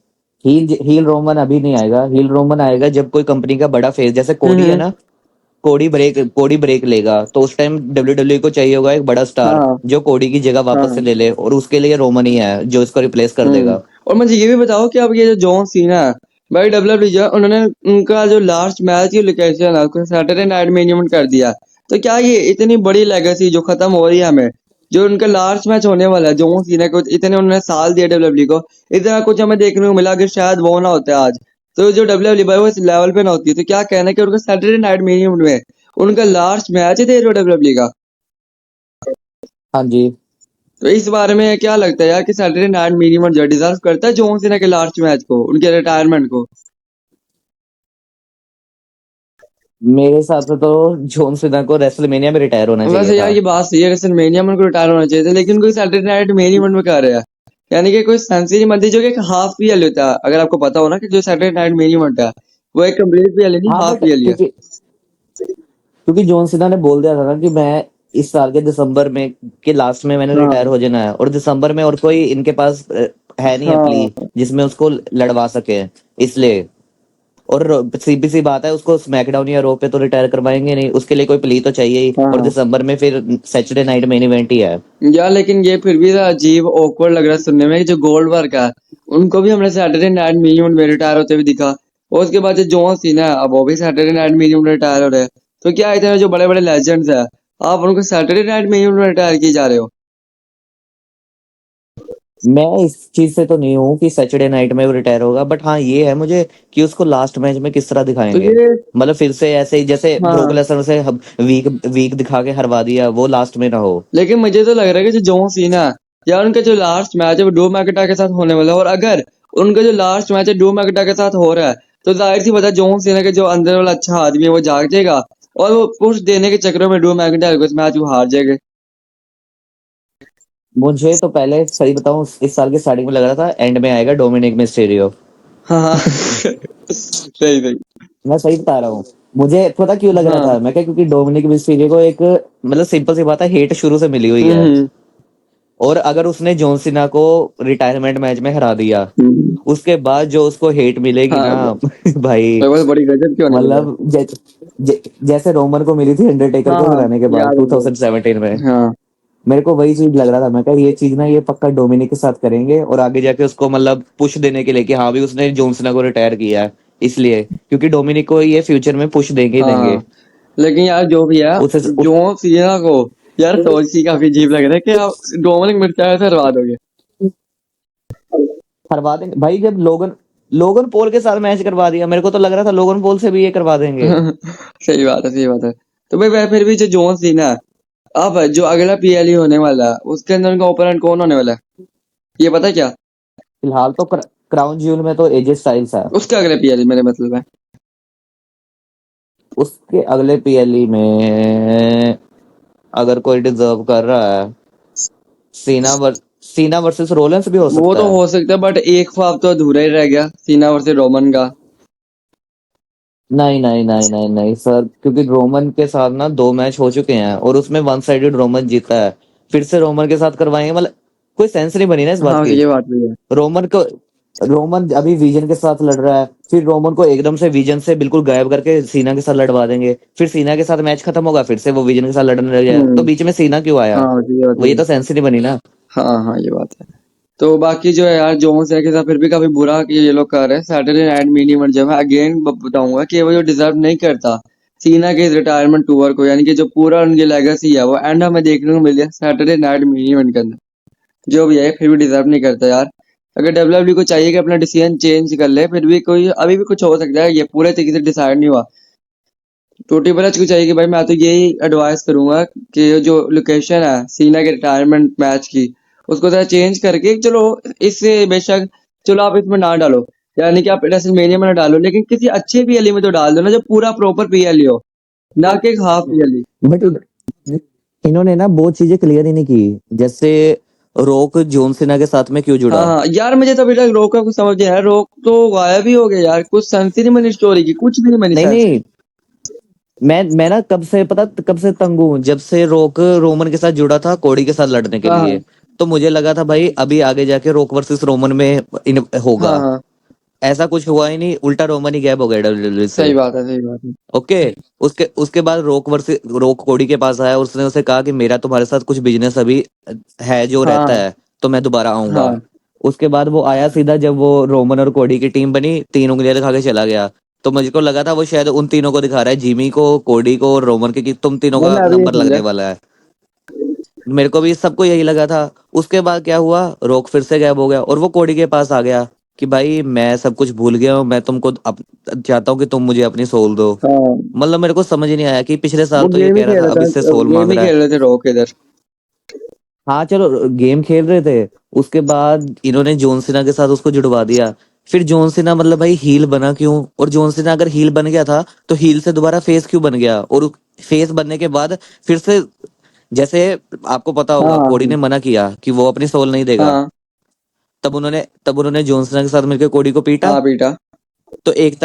हील रोमन अभी नहीं आएगा। हील रोमन आएगा जब कोई कंपनी का बड़ा फेस, जैसे कोडी है हम्म। ना, कोडी ब्रेक लेगा तो उस टाइम डब्ल्यू को चाहिए होगा एक बड़ा स्टार हाँ जो कोडी की जगह वापस से हाँ। ले ले, और उसके लिए रोमन ही है जो इसको रिप्लेस कर देगा। और मुझे ये भी बताओ कि अब ये जो जॉन सीना है, भाई डब्ल्यूडब्ल्यू जो है, उन्होंने उनका जो लास्ट मैच की लोकेशन है उसको सैटरडे नाइट में इवेंट कर दिया। तो क्या ये इतनी बड़ी लेगेसी जो खत्म हो रही है हमें, जो उनका लास्ट मैच होने वाला है जॉन सीना को, इतने उन्होंने साल दिया डब्ल्यूडब्ल्यू को, इतना कुछ हमें देखने को मिला कि शायद वो ना होता आज, तो जो डब्ल्यूडब्ल्यू भाई वो इस लेवल पे ना होती। तो क्या कहना है कि उनका सैटरडे नाइट में इवेंट में उनका लास्ट मैच है डब्ल्यूडब्ल्यू का। हाँ जी। तो इस बारे में क्या लगता है यार कि सैटरडे नाइट मिनिमम जो डिजर्व करता है जॉन सीना के लास्ट मैच को, उनके रिटायरमेंट को। मेरे हिसाब से तो जॉन सीना को रेसलमेनिया में रिटायर होना चाहिए वैसे था। यार ये बात सही है, रेसलमेनिया में उनको रिटायर होना चाहिए था, लेकिन कोई सैटरडे नाइट मेन इवेंट में कर रहा है, यानी कि कोई सेंस ही नहीं बनती, जो कि एक हाफ पीएल होता है। अगर आपको पता हो ना कि जो सैटरडे नाइट मेन इवेंट है वो एक कंप्लीट पीएल नहीं, हाँ हाफ बट पीएल है। क्योंकि जॉन सीना ने बोल दिया था ना कि मैं इस साल के दिसंबर में के लास्ट में मैंने हाँ रिटायर हो जाना है, और दिसंबर में और कोई इनके पास है नहीं है प्ली हाँ जिसमें उसको लड़वा सके, इसलिए। और सीधी सी बात है, उसको स्मैकडाउन या रो पे तो रिटायर करवाएंगे नहीं, उसके लिए कोई प्ली तो चाहिए ही, हाँ और हाँ। दिसंबर में फिर सैटरडे नाइट मेन इवेंट ही है। यार लेकिन ये फिर भी अजीब ऑकवर्ड लग रहा है सुनने में कि जो गोल्ड वर्क है उनको भी हमने सैटरडे नाइट मेन इवेंट में रिटायर होते हुए दिखा, और उसके बाद जो जॉन सीना है अब वो भी सैटरडे नाइट मेन इवेंट में रिटायर हो रहे हैं। तो क्या इतने जो बड़े बड़े लेजेंड्स है, आप उनको सैटरडे नाइट मेन इवेंट में रिटायर किए जा रहे हो। मैं इस चीज से तो नहीं हूँ कि सैटरडे नाइट में वो रिटायर होगा, बट हाँ ये है मुझे कि उसको लास्ट मैच में किस तरह तो दिखाएंगे। ये मतलब फिर से ऐसे ही जैसे ब्रोक हाँ, लेसनर से वीक वीक दिखा के हरवा दिया, वो लास्ट में ना हो। लेकिन मुझे तो लग रहा है कि जो जॉन सीना है यार उनका जो लास्ट मैच है वो ड्रू मैकिंटायर के साथ होने वाला है, और अगर उनका जो लास्ट मैच है ड्रू मैकिंटायर के साथ हो रहा है तो जाहिर सी बात है जॉन सीना के जो अंदर वाला अच्छा आदमी है वो जाग जाएगा, और वो पुश देने के चक्कर में ड्रू मैकिंटायर को इस मैच वो हार जाएगा। मुझे तो पहले सही बताऊं, इस साल के स्टार्टिंग में लग रहा था एंड में आएगा डोमिनिक मिस्टीरियो। हाँ हाँ सही सही। मैं सही बता रहा हूँ। मुझे पता क्यों लग रहा हाँ। था, मैं क्या, क्योंकि डोमिनिक मिस्टीरियो को एक मतलब सिंपल सी बात है, हेट शुरू से मिली हुई है, हम्म और अगर उसने जॉन सीना को रिटायरमेंट मैच में हरा दिया, हम्म। उसके बाद जो उसको हेट मिलेगी हाँ ना भाई, भाई, बस बड़ी गजब क्यों नहीं मिला। मतलब जैसे रोमन को मिली थी अंडरटेकर हाँ को हाँ हराने के बाद याद है मुझे। 2017 में। हाँ मेरे को वही चीज लग रहा था, मैं कहा ये चीज ना ये पक्का डोमिनिक के साथ करेंगे, और आगे जाके उसको मतलब पुश देने के लिए कि हाँ भी उसने जॉन सीना को रिटायर किया है, इसलिए क्योंकि डोमिनिक को ये फ्यूचर में पुश देंगे ही देंगे। हाँ। लेकिन यार जो भी है, उसे जो सीना को यार सोच ही काफी अजीब लग रहा है कि आप डोमिनिक मिर्चा से हरवा दोगे। हरवा देंगे भाई, जब लोगन लोगन पॉल के साथ मैच करवा दिया, मेरे को तो लग रहा था लोगन पॉल से भी ये करवा देंगे। सही बात है, सही बात है। तो भाई फिर भी जो जॉन सीना है, अब जो अगला पीएलई होने वाला है उसके अंदर उनका ओपोनेंट कौन होने वाला है, ये पता है क्या। फिलहाल तो क्राउन ज्यूल में तो एजे स्टाइल्स है। उसके अगले पीएलई मेरे मतलब है। उसके अगले पीएलई में अगर कोई डिजर्व कर रहा है, सीना सीना वर्सेस रोलेंस भी हो वो सकता तो है। हो सकता है, बट एक ख्वाब तो अधूरा ही रह गया सीना वर्सेस रोमन का। नहीं नहीं नहीं नहीं नहीं सर, क्योंकि रोमन के साथ ना 2 मैच हो चुके हैं और उसमें वन साइडेड रोमन जीता है, फिर से रोमन के साथ करवाएंगे, मतलब कोई सेंस नहीं बनी ना इस बात हाँ की। ये बात भी है। रोमन को रोमन अभी विजन के साथ लड़ रहा है, फिर रोमन को एकदम से विजन से बिल्कुल गायब करके सीना के साथ लड़वा देंगे, फिर सीना के साथ मैच खत्म होगा, फिर से वो विजन के साथ लड़ने लग जाएगा, तो हम्म। बीच में सीना क्यों आया। हाँ ये बात वो भी ये है। तो सेंस ही नहीं बनी ना। हाँ हाँ ये बात है। तो बाकी जो है यार जॉन सीना के साथ फिर भी काफी बुरा कि ये लोग कर रहे हैं सैटरडे नाइट मिनी इवेंट, जो मैं अगेन बताऊंगा कि वो जो डिजर्व नहीं करता सीना के इस रिटायरमेंट टूर को, यानी कि जो पूरा उनकी लेगेसी है वो एंड हमें देखने को मिली है सैटरडे नाइट मिनी इवेंट के अंदर। जो भी है फिर भी डिजर्व नहीं करता यार। अगर डब्ल्यूडब्ल्यू को चाहिए कि अपना डिसीजन चेंज कर ले, फिर भी कोई अभी भी कुछ हो सकता है, ये पूरे तरीके से डिसाइड नहीं हुआ। टोटी बराच को चाहिए कि भाई मैं तो यही एडवाइस करूंगा कि जो लोकेशन है सीना के रिटायरमेंट मैच की उसको जरा चेंज करके चलो, इससे बेशक चलो आप इसमें ना डालो, यानी कि आप रेसलमेनिया में ना डालो, लेकिन किसी अच्छे पीएलई में तो डाल दो ना जो पूरा प्रॉपर पीएलई हो। ना कि एक हाफ ईयरली। बट इन्होंने ना बहुत चीजें क्लियर ही नहीं की, जैसे रॉक जॉन सीना के साथ में क्यों जुड़ा। हाँ हाँ यार, मुझे तो अभी तक रोक का कुछ समझ नहीं आया। रोक तो गायब ही हो गया यार, कुछ सेंस ही नहीं बनी स्टोरी की, कुछ भी नहीं बनी नहीं सेंस। नहीं, मैं ना कब से तंग हूँ, जब से रॉक रोमन के साथ जुड़ा था कोडी के साथ लड़ने के हाँ लिए। हाँ तो मुझे लगा था भाई अभी आगे जाके रॉक वर्सेस रोमन में हाँ होगा। हाँ, ऐसा कुछ हुआ ही नहीं, उल्टा रोमन ही गैप हो गया डब्ल्यूडब्ल्यूई से। सही बात है, सही बात है। ओके। उसके उसके बाद रोक कोडी के पास आया, उसने उसे कहा कि मेरा तुम्हारे साथ कुछ बिजनेस अभी है जो रहता हाँ है, तो मैं दोबारा आऊंगा। हाँ, उसके बाद वो आया सीधा, जब वो रोमन और कोडी की टीम बनी, तीन उंगलियां दिखा के चला गया। तो मुझको लगा था वो शायद उन तीनों को दिखा रहा है, जिमी को, कोडी को और रोमन के, कि तुम तीनों वो का मैं भी ये नंबर लगने समझा। वाला है। मेरे को भी सबको यही लगा था। उसके बाद क्या हुआ, रॉक फिर से गायब हो गया और वो कोडी के पास आ गया कि भाई मैं सब कुछ भूल गया हूँ, मैं तुमको चाहता हूँ कि तुम मुझे अपनी सोल दो। हाँ, मतलब मेरे को समझ ही नहीं आया कि पिछले वो साल तो ये गेम ही कह रहा खेल था अब रहा इससे था, सोल गेम मांग ही रहा है। खेल रहे थे रोक इधर। हाँ चलो, गेम खेल रहे थे। उसके बाद इन्होंने जॉन सीना के साथ उसको जुड़वा दिया। फिर जॉन सीना मतलब भाई हील बना क्यों? और जॉन सीना अगर हील बन गया था तो हील से दोबारा फेस क्यों बन गया? और फेस बनने के बाद फिर से, जैसे आपको पता हाँ होगा कोडी हाँ ने मना किया कि वो अपनी सोल नहीं देगा। हाँ तब उन्होंने जॉन सीना के साथ मिलकर कोडी को पीटा। हाँ बेटा। तो एक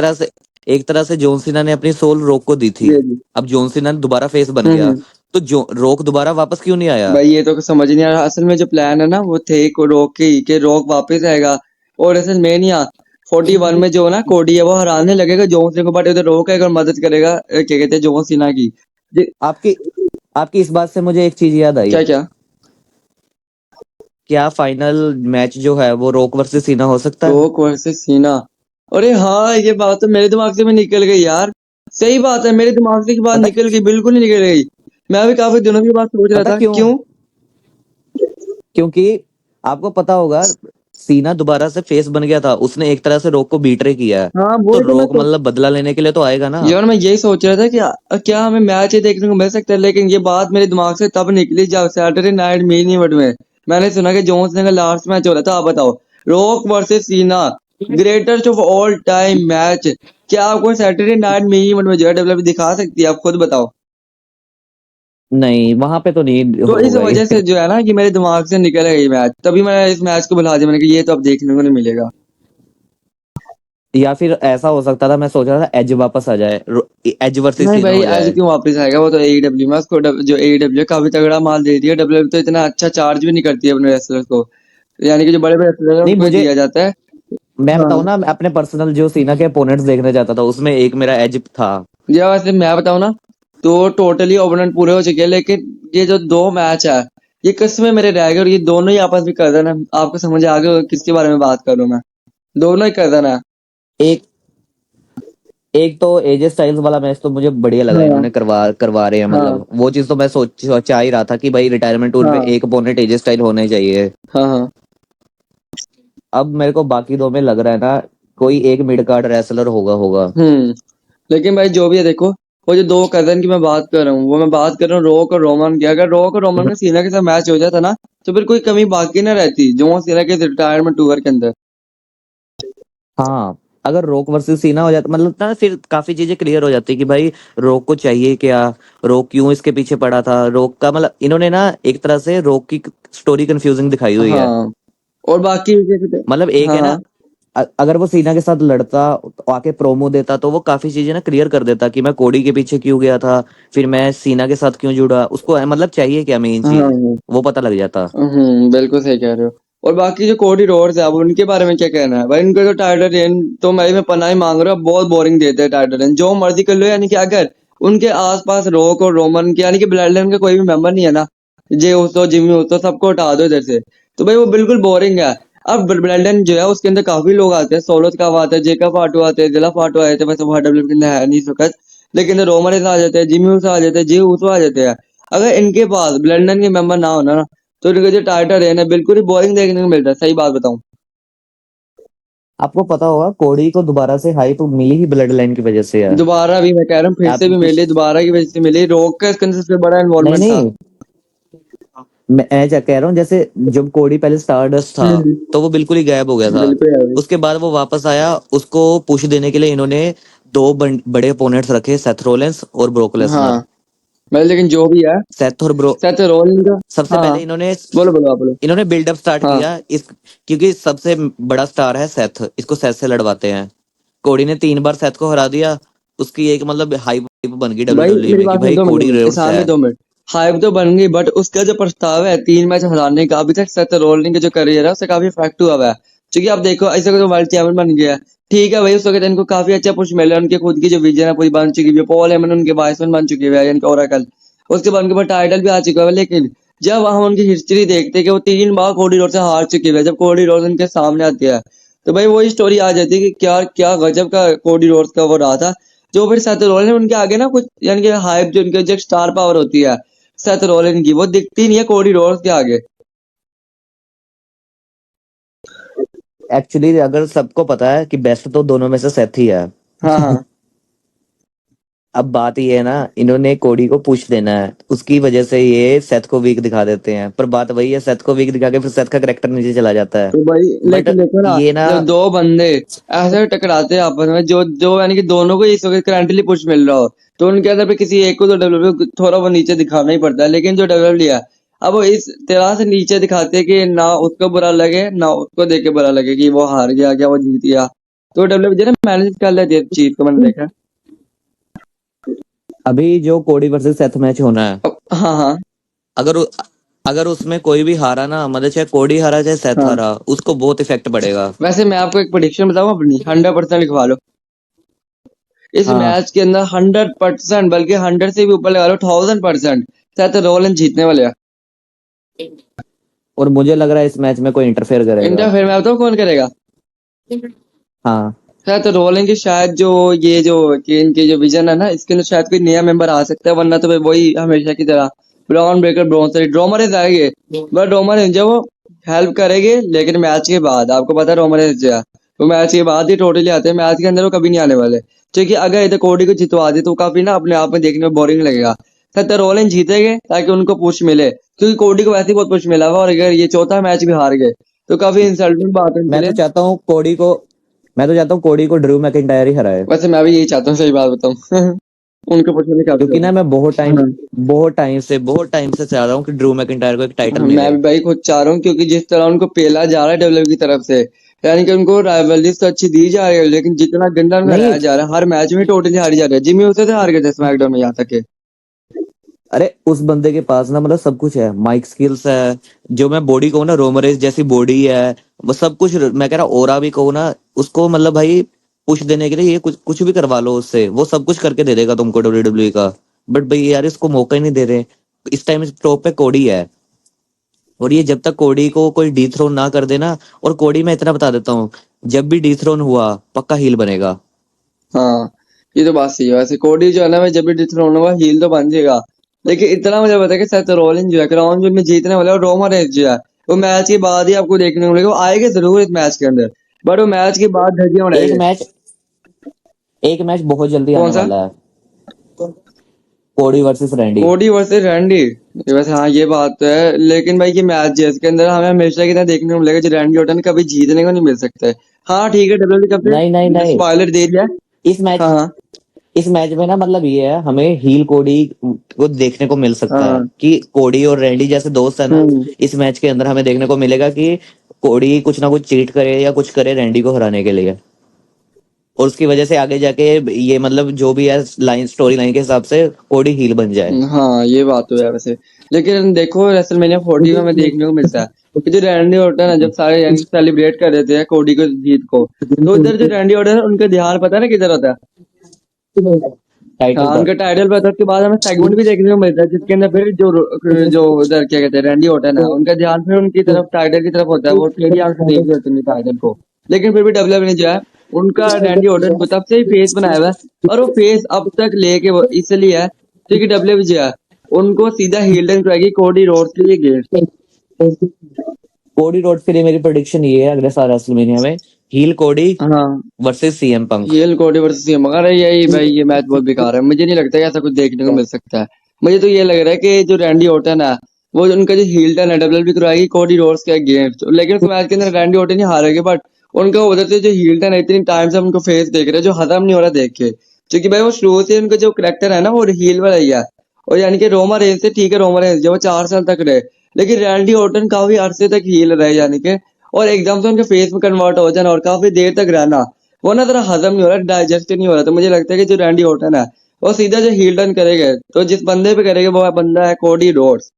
तरह से जॉन सीना ने अपनी सोल रोक को दी थी। जी जी। अब जॉन सीना दोबारा फेस बन गया। हम्म। तो जो रोक दोबारा वापस क्यों नहीं आया? भाई ये तो कुछ समझ नहीं आ रहा। असल में जो प्लान है ना, वो थे को रोक के रोक वापस आएगा। और असल में नहीं आ 41 में जो ना कोडी है वो हराने लगेगा जोन सीना को, बट उधर रोक आएगा और मदद करेगा क्या कहते हैं जोन सीना की। आपकी आपकी इस बात से मुझे एक चीज याद आई। क्या क्या? क्या फाइनल मैच जो है वो रॉक वर्सेस सीना हो सकता है? रोक वर्सेस सीना। अरे हाँ, ये बात तो मेरे दिमाग से भी निकल गई यार। सही बात है, मेरे दिमाग से की बात पता निकल गई, बिल्कुल ही निकल गई। मैं भी काफी दिनों की बात सोच रहा पता था, क्यों? क्यों? क्योंकि आपको पता होगा सीना दोबारा से फेस बन गया था, उसने एक तरह से रॉक को बीट्रे किया है। हाँ तो वही तो मैं रॉक मतलब बदला लेने के लिए तो आएगा ना। यार मैं यही सोच रहा था कि क्या हमें मैच ही देखने को मिल सकता है, लेकिन ये बात मेरे दिमाग से तब निकली जब सैटरडे नाइट मेन इवेंट में मैंने सुना कि जोन्स का लास्ट मैच हो रहा था। आप बताओ, रॉक वर्सेस सीना, greatest of all time match, क्या आपको सैटरडे नाइट मेन इवेंट में जो है डब्ल्यूडब्ल्यूई दिखा सकती है? आप खुद बताओ। नहीं, वहां पे तो नहीं तो इस होगा वजह से ये। जो है ना कि मेरे दिमाग से निकल गई मैच, तभी मैंने इस मैच को बुला दिया। मैंने कहा ये तो अब देखने को नहीं मिलेगा। या फिर ऐसा हो सकता था, मैं सोच रहा था एज वापस आ जाए, एज वर्सेस नहीं सीना भाई, हो आज जाए। क्यों वापस आएगा? वो तो एईडब्ल्यू में उसको जो एईडब्ल्यू काफी तगड़ा माल दे दिया। डब्ल्यूडब्ल्यू तो इतना अच्छा चार्ज भी नहीं करती है अपने रेसलर को, यानी कि जो बड़े बड़े रेसलर है नहीं, उनको ही मुझे दिया जाता है। मैं हाँ, बताऊं ना, मैं अपने पर्सनल जो सीना के अपोनेंट्स देखने जाता था उसमें एक मेरा एज था। या वैसे मैं बताऊं ना, तो टोटली ओपोनेंट पूरे हो चुके हैं, लेकिन ये जो दो मैच है, ये किस्में मेरे रह गए, और ये दोनों ही आपस में कर देना। आपको समझ आ गया किसके बारे में बात कर रहा हूं मैं? दोनों ही कर देना। एक एक तो एजे स्टाइल्स वाला मैच तो मुझे बढ़िया लगा, हाँ इन्होंने करवा करवा रहे हैं। हाँ मतलब वो चीज तो मैं चाह ही रहा था कि भाई रिटायरमेंट टूर पे हाँ एक अपोनेंट एजे स्टाइल होने चाहिए। हाँ हाँ। अब मेरे को बाकी दो में लग रहा है ना, कोई एक मिड कार्ड रेसलर होगा होगा। लेकिन भाई जो भी है देखो, वो जो दो कजन की मैं बात कर रहा हूँ, वो मैं बात कर रहा हूँ रॉक और रोमन की। अगर रॉक और रोमन में सीना के साथ मैच हो जाता ना, तो फिर कोई कमी बाकी ना रहती जो सीना के रिटायरमेंट टूर के अंदर। हाँ, अगर रॉक वर्सेस सीना हो जाता मतलब ना, फिर काफी चीजें क्लियर हो जाती कि भाई रॉक को चाहिए क्या, रॉक क्यों इसके पीछे पड़ा था। रॉक का मतलब इन्होंने ना एक तरह से रॉक की स्टोरी कंफ्यूजिंग दिखाई हुई है। हाँ, और बाकी मतलब एक हाँ है ना, हाँ अगर वो सीना के साथ लड़ता तो आके प्रोमो देता तो वो काफी चीजें ना क्लियर कर देता कि मैं कोडी के पीछे क्यों गया था, फिर मैं सीना के साथ क्यों जुड़ा, उसको मतलब चाहिए क्या मेन हाँ चीज, हाँ। वो पता लग जाता। बिल्कुल सही कह रहे हो। और बाकी जो कोडी रोड्स है, अब उनके बारे में क्या कहना है भाई? उनका जो टाइटल रेन तो मैं पनाह ही मांग रहा हूँ, बहुत बोरिंग देते हैं टाइटल रेन, जो मर्जी कर लो। यानी कि अगर उनके आसपास रॉक और रोमन के यानी कि ब्लड लाइन का कोई भी मेंबर नहीं है ना, जे उतो जिमी उतो सबको हटा दो इधर से, तो भाई वो बिल्कुल बोरिंग है। अब ब्लड लाइन जो है उसके अंदर काफी लोग आते हैं, सोलोस का आता है, जेका फाटो आते हैं, दिला फाटो आए थे, वैसे वो डब्ल्यू के अंदर है नहीं इस वक्त, लेकिन रोमन आ जाते हैं, जिमी उस आ जाते हैं, जे उस आ जाते हैं। अगर इनके पास ब्लड लाइन के मेंबर ना होना ना, तो इनका जो टाइटल है ना बिल्कुल ही बोरिंग देखने को मिलता है, सही बात बताऊं। आपको पता होगा कोडी को दोबारा से हाइप मिली ही ब्लड लाइन की वजह से है। दोबारा भी मैं कह रहा हूँ, फिर आप से भी मिली, दोबारा की वजह से मिली। रॉक का इसके अंदर सबसे बड़ा नहीं इन्वॉल्वमेंट था। नहीं, मैं ऐसा कह रहा हूँ, जैसे जब कोडी पहले स्टारडस्ट था हम्म, तो वो बिल्कुल ही गायब हो गया था। बिल्कुल यार। उसके बाद वो वापस आया, उसको पुश देने के लिए इन्होंने बड़े अपोनेंट्स रखे, सेथ रोलेंस और ब्रोक लेसनर। हाँ मतलब लेकिन जो भी है सेथ और ब्रो सेथ रोलिंग का। सबसे हाँ पहले हाँ बोलो बोलो आप बोलो। इन्होंने बिल्डअप स्टार्ट हाँ किया इस, क्योंकि सबसे बड़ा स्टार है सेथ, इसको सेथ से लड़वाते हैं। कोडी ने 3 बार सेथ को हरा दिया। उसकी एक मतलब हाइप बन गई भाई डब्ल्यूडब्ल्यूई मेरी में कि बात सुन भाई दो कोडी मिनट, रोड्स ईशान है। में 2 मिनट। हाइप तो बन गई बट उसका जो प्रस्ताव है 3 मैच हराने का, अभी तक सेथ रोलिंग का जो करियर है उससे काफी इफेक्ट हुआ है। क्योंकि आप देखो ऐसे तो वर्ल्ड चैंपियन बन गया है, ठीक है भाई, उस वक्त इनको काफी अच्छा पुश मिला, उनके खुद की जो विजन है पूरी बन चुकी है, पॉल हेमन उनके वाइसमैन बन चुके हैं, इनका ओरेकल। उसके बाद उनके पास टाइटल भी आ चुका है, लेकिन जब हम उनकी हिस्ट्री देखते हैं कि वो 3 बार कोडी रोड से हार चुके हैं, जब कोडी रोड उनके सामने आती है तो भाई वही स्टोरी आ जाती है कि क्या क्या गजब का कोडी रोड्स का वो रहा था। जो फिर सेथ रोलिन है उनके आगे ना कुछ, यानी कि हाइप जो उनके जो स्टार पावर होती है सेथ रोलिन की, वो दिखती नहीं है कोडी रोड्स के आगे। एक्चुअली अगर सबको पता है कि बेस्ट तो दोनों में से सेथ ही है। हाँ हाँ अब बात ये है ना, इन्होंने कोडी को पुश देना है, उसकी वजह से ये सेथ को वीक दिखा देते हैं, पर बात वही है, सेथ को वीक दिखा के फिर सेथ का करेक्टर नीचे चला जाता है। तो भाई बट लेकिन देखो ना, ये ना, जब दो बंदे ऐसे टकराते हैं आपस में, जो जो यानी कि दोनों को इस वक्त करंटली पुश मिल रहा हो, तो उनके अंदर पे किसी एक को तो डब्ल्यूडब्ल्यू थोड़ा वो नीचे दिखाना ही पड़ता है। लेकिन जो डब्ल्यूडब्ल्यू है अब वो इस तरह से नीचे दिखाते हैं कि ना उसको बुरा लगे ना उसको देख के बुरा लगे कि वो हार गया क्या वो जीत गया। तो डब्ल्यूडब्ल्यू ना मैनेज कर लेती है चीज को, मैंने देखा। अभी जो कोडी वर्सेस सेथ मैच होना है, हाँ हाँ अगर अगर उसमें कोई भी हारा ना, मतलब चाहे कोडी हारा चाहे सेथ हाँ। हारा, उसको बहुत इफेक्ट पड़ेगा। वैसे मैं आपको एक प्रेडिक्शन बताऊं अपनी, 100% लिखवा लो। इस हाँ, मैच के अंदर 100%, बल्कि 100 से भी ऊपर लगा लो, 1000% सेथ रोलिंस जीतने वाले हैं। और मुझे लग रहा है इस मैच में कोई इंटरफेयर करेगा। इंटरफेयर मैं बताऊं कौन करेगा? हाँ, सेथ रोलिंस की शायद जो ये जो कि इनकी जो विजन है ना, इसके अंदर शायद कोई नया मेंबर आ सकता है, वरना तो भाई वही हमेशा की तरह ब्रॉन ब्रेकर ब्रॉन्सरी ड्रोमरेज आएंगे। बट ड्रोमरेज जो वो हेल्प करेंगे, लेकिन मैच के बाद आपको पता है ड्रोमरेज जो है वो मैच के बाद ही टोटली आते हैं, मैच के अंदर वो कभी नहीं आने वाले। क्योंकि अगर इधर कोडी को जितवा दे तो काफी ना अपने आप में देखने में बोरिंग लगेगा। सेथ रोलिंस जीतेंगे ताकि उनको पुश मिले, क्योंकि कोडी को वैसे ही बहुत पुश मिला हुआ, और अगर ये चौथा मैच भी हार गए तो काफी इंसल्टिंग बात है उनके मैं तो लिए। चाहता हूँ कोडी को मैं तो चाहता हूँ कोडी को ड्रू मैकिंटायर ही हराए। वैसे मैं भी यही चाहता हूँ, सही बात बताऊँ। उनको पुश मिले काफी क्योंकि ज्यादा। ना मैं हाँ बहुत टाइम से चाह रहा हूँ कि ड्रू मैकिंटायर को एक टाइटल हाँ, मैं मिले। भी भाई खुद चाह रहा हूँ, क्योंकि जिस तरह उनको पेला जा रहा है डब्ल्यूडब्ल्यू की तरफ से, यानी कि उनको राइवलरीज तो अच्छी दी जा रही है, लेकिन जितना गंदा उनका नहीं, रहा जा रहा है, हर मैच में टोटली हारी जा रही है। जिम्मी उसे से हार गए थे स्मैकडाउन में यहाँ तक के। अरे उस बंदे के पास ना मतलब सब कुछ है, माइक स्किल्स है, जो मैं बॉडी कहूँ ना, रोमरेज जैसी बॉडी है, वो सब कुछ। मैं कह रहा ओरा भी कहूँ ना उसको, मतलब भाई पुश देने के लिए ये कुछ कुछ भी करवा लो उससे, वो सब कुछ करके दे देगा तुमको डब्ल्यूडब्ल्यूई का। बट भाई यार इसको मौका ही नहीं दे रहे। इस टाइम टॉप पे कोडी है, और ये जब तक कोडी को कोई डीथ्रोन ना कर देना, और कोडी मैं इतना बता देता हूँ, जब भी डीथ्रोन हुआ पक्का हील बनेगा। हाँ ये तो बात सही है। वैसे कोडी जो है ना, मैं जब भी डिथरोन होगा हील तो बन जाएगा, लेकिन इतना मुझे पता है कि सेथ रोलिंस जो है क्राउन जो में जीतने वाला है, और रोमन रेंज जो है वो मैच के बाद ही आपको देखने को मिलेगा। वो आएगा जरूर इस मैच के अंदर, बट वो मैच के बाद धज्जियां एक उड़ाएंगे। मैच एक मैच बहुत जल्दी कौन आने सा? वाला है, कोडी वर्सेस रैंडी। कोडी वर्सेस रैंडी। वैसे हाँ ये बात तो है, लेकिन भाई ये मैच जो है इसके अंदर हमें हमेशा की तरह देखने को मिलेगा जो रैंडी ऑर्टन कभी जीतने को नहीं मिल सकता है। हाँ ठीक है, डब्ल्यूडब्ल्यू कब नहीं नहीं से नहीं, स्पॉइलर दे दिया है। इस मैच हाँ हाँ इस मैच में ना मतलब ये है, हमें हील कोडी को देखने को मिल सकता है हाँ। कि कोडी और रैंडी जैसे दोस्त है ना, हम्म। इस मैच के अंदर हमें देखने को मिलेगा कि कोडी कुछ ना कुछ चीट करे या कुछ करे रैंडी को हराने के लिए, और उसकी वजह से आगे जाके ये मतलब जो भी है लाइन, स्टोरी लाइन के हिसाब से कोडी हील बन जाए। हाँ ये बात तो है वैसे। लेकिन देखो रेसलमेनिया 40 में हमें देखने को मिलता है कि जो रैंडी ऑर्टन है, जब सारे यंग सेलिब्रेट कर देते हैं कोडी को जीत को, तो इधर जो रैंडी ऑर्टन है उनका ध्यान पता है ना किधर होता है? हाँ टाइटल उनका पर। टाइटल पे था। उसके बाद हमें सेगमेंट भी देखने को मिलता है जिसके अंदर फिर जो जो उधर क्या कहते हैं रैंडी ऑर्टन है, उनका ध्यान फिर उनकी तरफ टाइटल की तरफ होता है, वो टेढ़ी आंख से देख रहे होते हैं टाइटल को। लेकिन फिर भी डब्ल्यूडब्ल्यू ने जो है उनका रैंडी ऑर्टन को तब से ही फेस बनाया हुआ है, और वो फेस अब तक लेके इसलिए है क्योंकि डब्ल्यूडब्ल्यू जो है उनको सीधा हील टर्न कराएगी कोडी रोड्स के लिए गेम। कोडी रोड्स के लिए मेरी प्रेडिक्शन ये है, अगले साल रेसलमेनिया में हील कोडी हाँ वर्सेस सीएम पंक। हील कोडी वर्सेस सीएम, मगर यही भाई ये मैच बहुत बेकार है, मुझे नहीं लगता कि ऐसा कुछ देखने को मिल सकता है। मुझे तो ये लग रहा है कि जो रैंडी ऑर्टन है वो उनका जो हील टर्न है डब्ल्यूडब्ल्यू करवाएगी कोडी रोड्स के अगेंस्ट, लेकिन उस मैच के अंदर रैंडी ऑर्टन ही हारेंगे, बट उनका उधर से जो हील्ड है ना, इतनी टाइम से हम उनको फेस देख रहे हैं जो हजम नहीं हो रहा देख के, क्योंकि भाई वो शुरू से उनका जो करेक्टर है ना वो हील वाला ही है। और यानी कि रोमा रेंज से ठीक है, रोमा रेंज जो वो 4 साल तक रहे, लेकिन रैंडी ऑर्टन काफी अरसे तक हील रहे, यानी कि और एकदम से उनके फेस में कन्वर्ट हो जाना और काफी देर तक रहना, वो ना जरा हजम नहीं हो रहा, डाइजेस्ट नहीं हो रहा। तो मुझे लगता है कि जो रैंडी ऑर्टन है वो सीधा जो हील टर्न करेगा, तो जिस बंदे पे करेगा वो बंदा है कोडी रोड्स।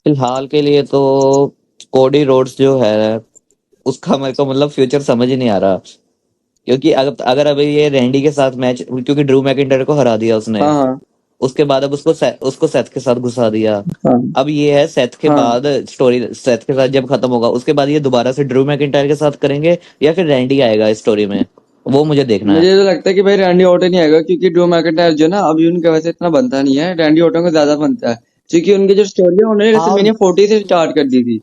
फिलहाल के लिए तो कोडी रोड्स जो है उसका मेरे को मतलब फ्यूचर समझ ही नहीं आ रहा, क्योंकि अगर अगर अभी ये रैंडी के साथ मैच, क्योंकि ड्रू मैकिंटायर को हरा दिया उसने, हाँ हाँ उसके बाद अब उसको सेथ के साथ घुसा दिया। हाँ अब ये है सेथ के हाँ। बाद स्टोरी, सेथ के साथ जब खत्म होगा उसके बाद ये दोबारा से ड्रू मैकिंटायर के साथ करेंगे या फिर रैंडी आएगा इस स्टोरी में, वो मुझे देखना है। मुझे तो लगता है कि भाई रैंडी ऑर्टन ही आएगा, क्योंकि ड्रू मैकिंटायर जो ना अभी उनका वैसे इतना बनता नहीं है, रैंडी ऑर्टन को ज्यादा बनता है, क्योंकि उनकी जो स्टोरी है उन्होंने हाँ, रेसलमेनिया 40 से स्टार्ट कर दी थी।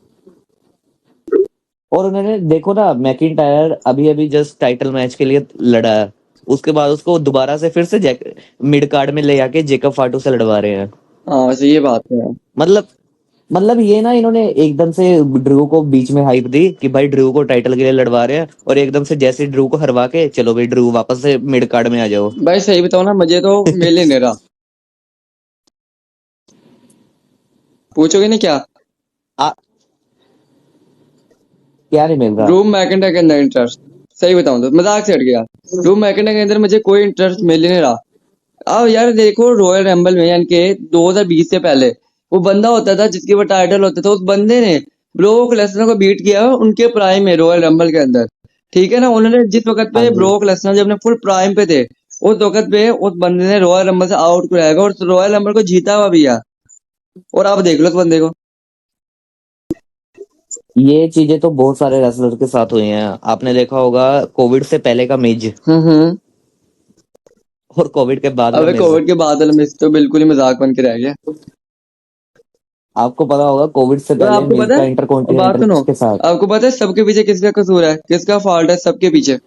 और उन्होंने देखो ना, मैकिंटायर अभी अभी जस्ट टाइटल मैच के लिए लड़ा है, उसके बाद उसको दोबारा से फिर से मिड कार्ड में ले आके जेकब फाटू से लड़वा रहे हैं। हाँ वैसे ये बात है। मतलब ये ना इन्होंने एकदम से ड्रू को बीच में हाइप दी कि भाई ड्रू को टाइटल के लिए लड़वा रहे हैं, और एकदम से जैसे ड्रू को हरवा के चलो भाई ड्रू वापस से मिड कार्ड में आ जाओ। भाई सही बताओ ना, मुझे तो मिल ही नहीं रहा। पूछोगे नहीं क्या? आ, क्या नहीं मिल रहा? ड्रू मैकिंटायर के अंदर इंटरेस्ट, सही बताऊं तो मजाक से हट गया, ड्रू मैकिंटायर के अंदर मुझे कोई इंटरेस्ट मिल ही नहीं रहा। अब यार देखो रॉयल रैम्बल में, यानी कि 2020 से पहले वो बंदा होता था जिसके वो टाइटल होता था, उस बंदे ने ब्रोक लेसनर को बीट किया उनके प्राइम में रॉयल रैम्बल के अंदर। ठीक है ना, उन्होंने जिस वक्त हाँ पे जी। ब्रोक लेसनर जब अपने फुल प्राइम पे थे, उस वक्त पे उस बंदे ने रॉयल रैम्बल से आउट कराया और रॉयल रैम्बल को जीता हुआ भी है। और आप देख लो उस बंदे को। ये चीजें तो बहुत सारे रेसलर के साथ हुई हैं, आपने देखा होगा कोविड से पहले का मिज हम्म। और कोविड के बाद का अबे मिज। कोविड के बादल में तो बिल्कुल ही मजाक बन के रह गया। आपको पता होगा कोविड से और पहले आपको मिज पता का है, और बात इंटरकॉन्टिनेंटल सुनो, किसके साथ? आपको पता है सबके पीछे किसका कसूर है, किसका फॉल्ट है सबके पीछे?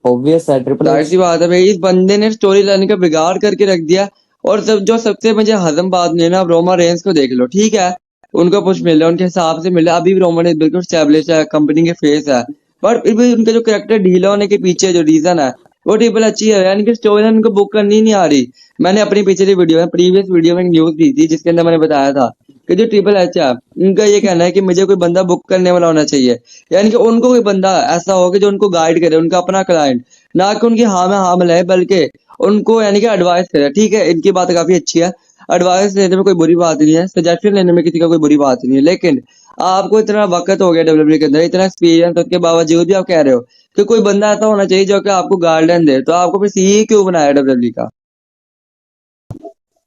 ऑब्वियस है, ट्रिपल जाहिर एच। सी बात है भाई, इस बंदे ने स्टोरी लाइन का बिगाड़ करके रख दिया। और सब जो सबसे मुझे हजम बात नहीं है ना, अब रोमा रेंस को देख लो, ठीक है उनको कुछ मिल रहा है, उनके हिसाब से मिल रहा है, अभी भी रोमा रेंस बिल्कुल स्टैब्लिश है, कंपनी के फेस है। पर फिर भी उनका जो कैरेक्टर ढीला होने के पीछे जो रीजन है वो ट्रिपल अच्छी है, यानी कि स्टोरी लाइन उनको बुक करनी नहीं आ रही। मैंने अपनी पिछली वीडियो में, प्रीवियस वीडियो में एक न्यूज दी थी जिसके अंदर मैंने बताया था कि जो ट्रिपल एच है उनका ये कहना है कि मुझे कोई बंदा बुक करने वाला होना चाहिए, यानी कि उनको कोई बंदा ऐसा हो कि जो उनको गाइड करे, उनका अपना क्लाइंट, ना कि उनकी हाँ में हाँ मिलाए, बल्कि उनको यानी कि एडवाइस करे। ठीक है, इनकी बात काफी अच्छी है, एडवाइस लेने में कोई बुरी बात नहीं है, सजेशन लेने में किसी का कोई बुरी बात नहीं है, लेकिन आपको इतना वक्त हो गया डब्ल्यूडब्ल्यू के अंदर, इतना एक्सपीरियंस, उसके बावजूद भी आप कह रहे हो कि कोई बंदा ऐसा होना चाहिए जो कि आपको गाइडेंस दे, तो आपको फिर सीई क्यों बनाया डब्ल्यूडब्ल्यू का?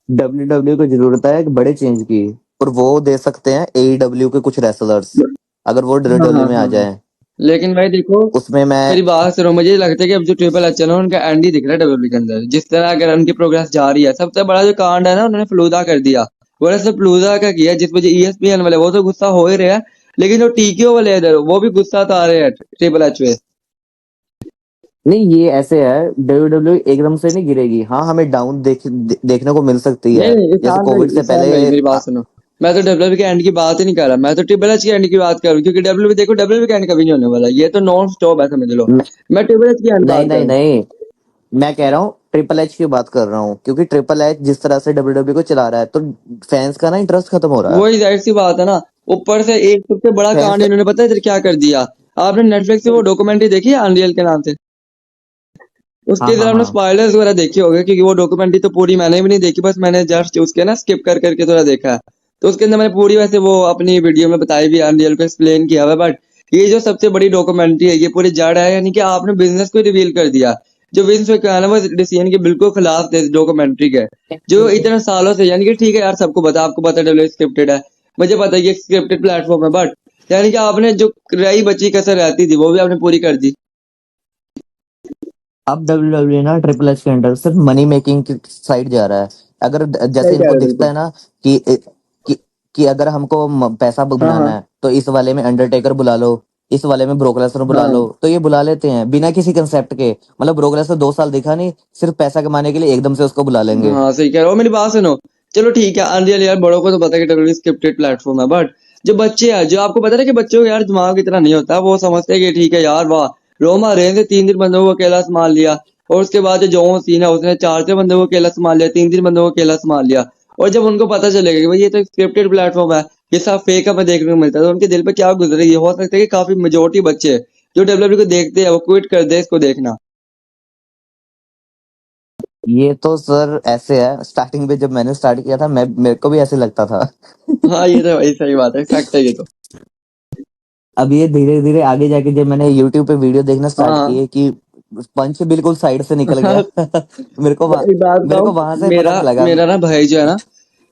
डब्ल्यू को जरूरत है एक बड़े चेंज की, और वो दे सकते हैं एईडब्ल्यू के कुछ रेसलर्स, अगर वो हाँ डब्ल्यू हाँ में आ हाँ हाँ। जाए। लेकिन भाई देखो, उसमें मैं मेरी बात सुनो, मुझे लगता है कि अब जो ट्रिपल एच है ना उनका एंड ही दिख रहा है डब्ल्यूडब्ल्यू के अंदर, जिस तरह अगर उनकी प्रोग्रेस जा रही है। सबसे बड़ा जो कांड है ना, उन्होंने फ्लूदा कर दिया, वो सब फ्लूदा का किया, जिस वजह ईएसपीएन वाले वो तो गुस्सा हो ही रहे हैं, लेकिन जो टीक्यू वाले इधर वो भी गुस्सा आ रहे हैं ट्रिपल एच पे। नहीं, ये ऐसे है, डब्ल्यू एकदम से नहीं गिरेगी। हाँ, हमें डाउन देखने को मिल सकती नहीं है, नहीं, जैसे कोविड से ईशान पहले। भाई मेरी आ, बात सुनो, मैं तो डब्ल्यूबी के एंड की बात ही नहीं कर रहा, मैं तो ट्रिपल एच के एंड की बात कर रहा हूँ, क्योंकि डब्ल्यूबी देखो डब्ल्यूबी का एंड कभी नहीं होने वाला, ये तो नॉन स्टॉप है, समझ लो। मैं- मैं ट्रिपल एच की एंड नहीं बात कर नहीं रहा हूँ। नहीं, मैं कह रहा हूँ ट्रिपल एच की बात कर रहा हूँ, क्योंकि ट्रिपल एच जिस तरह से डब्ल्यू को चला रहा है तो फैंस का ना इंटरेस्ट खत्म हो रहा है। वही जाहिर सी बात है ना, ऊपर से एक सबसे बड़ा फैंस कांड का इन्होंने पता है इधर क्या कर दिया? आपने नेटफ्लिक्स से वो डॉक्यूमेंट्री देखी है अनरियल के नाम से? हाँ उसके हाँ जरा आपने हाँ। स्पॉयलर्स वगैरह देखे होंगे, क्योंकि वो डॉक्यूमेंट्री तो पूरी मैंने भी नहीं देखी, बस मैंने जस्ट उसके ना स्किप कर करके थोड़ा देखा है। तो उसके अंदर मैंने पूरी वैसे वो अपनी वीडियो में बताई भी, अनरियल को एक्सप्लेन किया हुआ, बट ये जो सबसे बड़ी डॉक्यूमेंट्री है ये पूरी जड़ है, यानी कि आपने बिजनेस को रिवील कर दिया। जो विंस मैकमैन है वो डिसीजन के बिल्कुल खिलाफ थे डॉक्यूमेंट्री के, जो इतने सालों से, यानी कि ठीक है यार सबको पता, आपको पता डब्ल्यू स्क्रिप्टेड है, मुझे पता है ये स्क्रिप्टेड प्लेटफॉर्म है, बट यानी कि आपने जो रही बची कसर रहती थी वो भी आपने पूरी कर दी। अब डब्ल्यू ना ट्रिपल एच के अंडर सिर्फ मनी मेकिंग की साइड जा रहा है। अगर जैसे सही कह इनको रहे हो दिखता बिल्कुल। है ना कि कि, कि अगर हमको पैसा हाँ बनाना हाँ है तो इस वाले में अंडरटेकर बुला लो, इस वाले में ब्रोक लेसनर बुला लो, हाँ तो ये बुला लेते हैं बिना किसी कंसेप्ट के। मतलब ब्रोक लेसनर 2 साल दिखा नहीं, सिर्फ पैसा कमाने के लिए एकदम से उसको बुला लेंगे। हाँ, सही कह रहे हो। मेरी बात सुनो, चलो ठीक है, अनरियल यार बड़ों को तो पता है कि WWE स्क्रिप्टेड प्लेटफॉर्म है, बट जो बच्चे हैं, जो आपको पता है ना कि बच्चों का यार दिमाग इतना नहीं होता, वो समझते हैं कि ठीक है यार वाह, रोमा रेंज ने 3 दिन बंदों को अकेला संभाल लिया, और उसके बाद जो जॉन सीना है उसने 4 बंदों को अकेला संभाल लिया, 3 बंदों को अकेला संभाल लिया। और जब उनको पता चलेगा कि भाई ये तो स्क्रिप्टेड प्लेटफॉर्म है, ये सब फेक हमें देखने को मिलता है, तो उनके दिल पे क्या गुजरेगी। हो सकता है कि काफी मेजोरिटी बच्चे जो WWE को देखते हैं वो क्विट कर दे इसको देखना। ये तो सर ऐसे है, स्टार्टिंग में जब मैंने स्टार्ट किया था मैं मेरे को भी ऐसे लगता था। हाँ ये तो भाई सही बात है, फैक्ट है ये तो। अब ये धीरे धीरे आगे जाके जब मैंने यूट्यूब पे वीडियो देखना स्टार्ट हाँ किए कि पंच बिल्कुल साइड से निकल हाँ। गया। एक बात मेरे को बताऊं, वहां से मेरा पता लगा। मेरा ना भाई जो है ना,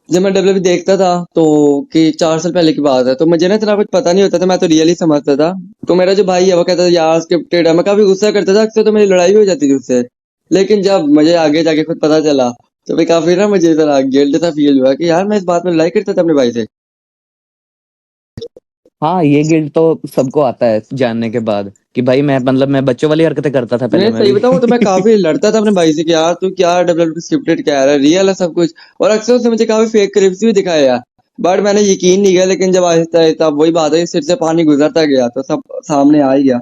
जब मैं WWE देखता था तो कि 4 साल पहले की बात है, तो मुझे ना इतना कुछ पता नहीं होता था, मैं तो रियली समझता था। तो मेरा जो भाई है वो कहता था यार स्क्रिप्टेड है, मैं काफी गुस्सा करता था, अक्सर तो मेरी लड़ाई भी हो जाती थी उससे। लेकिन जब मुझे आगे जाके खुद पता चला तो भाई काफी ना मुझे इतना गिल्ट सा फील हुआ कि यार मैं इस बात में लड़ाई करता था अपने भाई से। हाँ, ये गिल्ट तो सबको आता है जानने के बाद कि भाई मैं मतलब मैं बच्चों वाली हरकतें करता था मैं पहले मैं सही भी। बताऊं तो मैं काफी लड़ता था अपने भाई से कि यार तू क्या WWE स्क्रिप्टेड कह रहा है, रियल है सब कुछ। और अक्सर उसने मुझे काफी फेक क्लिप्स भी दिखाए यार, बट मैंने यकीन नहीं किया। लेकिन जब आहिस्ता आहिस्ता वही बात है, सिर से पानी गुजरता गया तो सब सामने आ ही गया।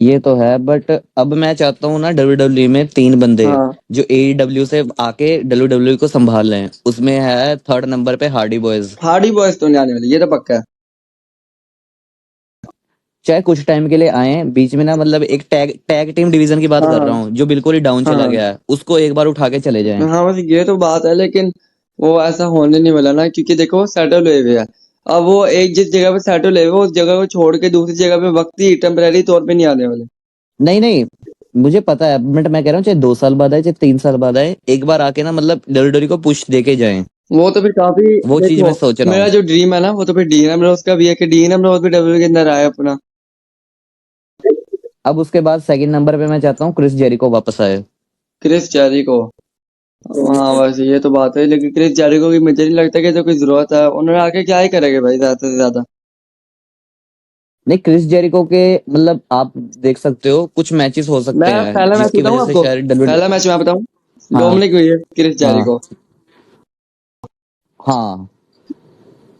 ये तो है, बट अब मैं चाहता हूँ ना डब्ल्यू डब्ल्यू में 3 बंदे हाँ, जो AEW से आके डब्ल्यू डब्ल्यू को संभाल लें। उसमें है 3rd नंबर पे हार्डी बॉयज। हार्डी बॉयज तो नहीं आने वाले, ये तो पक्का है। चाहे कुछ टाइम के लिए आए बीच में ना, मतलब एक टैग टैग टीम डिवीजन की बात हाँ कर हाँ रहा हूँ, जो बिल्कुल ही डाउन चला हाँ गया है उसको एक बार उठा के चले जाएं। हाँ, बस ये तो बात है, लेकिन वो ऐसा होने नहीं वाला ना, क्योंकि देखो सेटल हुए हुए है। अब वो एक जिस जगह पे सेटल हुए हुए हैं, उस जगह को छोड़ के दूसरी जगह पे वक्ती टेम्परेरी तौर पे नहीं आने वाले। नहीं नहीं, मुझे पता है, बट मैं कह रहा हूँ चाहे 2 साल बाद आए चाहे 3 साल बाद आए, एक बार आके ना मतलब डब्ल्यू डब्ल्यू को पुश दे के जाएं। वो तो फिर काफी, वो चीज देखो मैं सोच रहा मेरा हूँ। जो ड्रीम है ना, वो तो फिर डीन एम्ब्रोस का भी है कि डीन एम्ब्रोस भी WWE के अंदर आए अपना। अब उसके बाद 2nd नंबर पे मैं चाहता हूँ क्रिस जेरिको वापस आए। क्रिस जेरिको, हाँ वैसे ये तो बात है, लेकिन क्रिस जेरिको की मुझे नहीं लगता कि तो कोई जरूरत है, उन्होंने आके क्या ही करेंगे भाई ज्यादा से ज्यादा। नहीं, क्रिस जेरिको के मतलब आप देख सकते हो कुछ मैचेस हो मैं सकते हैं पहला मैच जिसकी बताऊँ वजह से आपको, शायद डब्ल्यू। पहला मैच मैं बताऊँ, हाँ डोमिनिक हुई है क्रिस हाँ जेरिको। हाँ।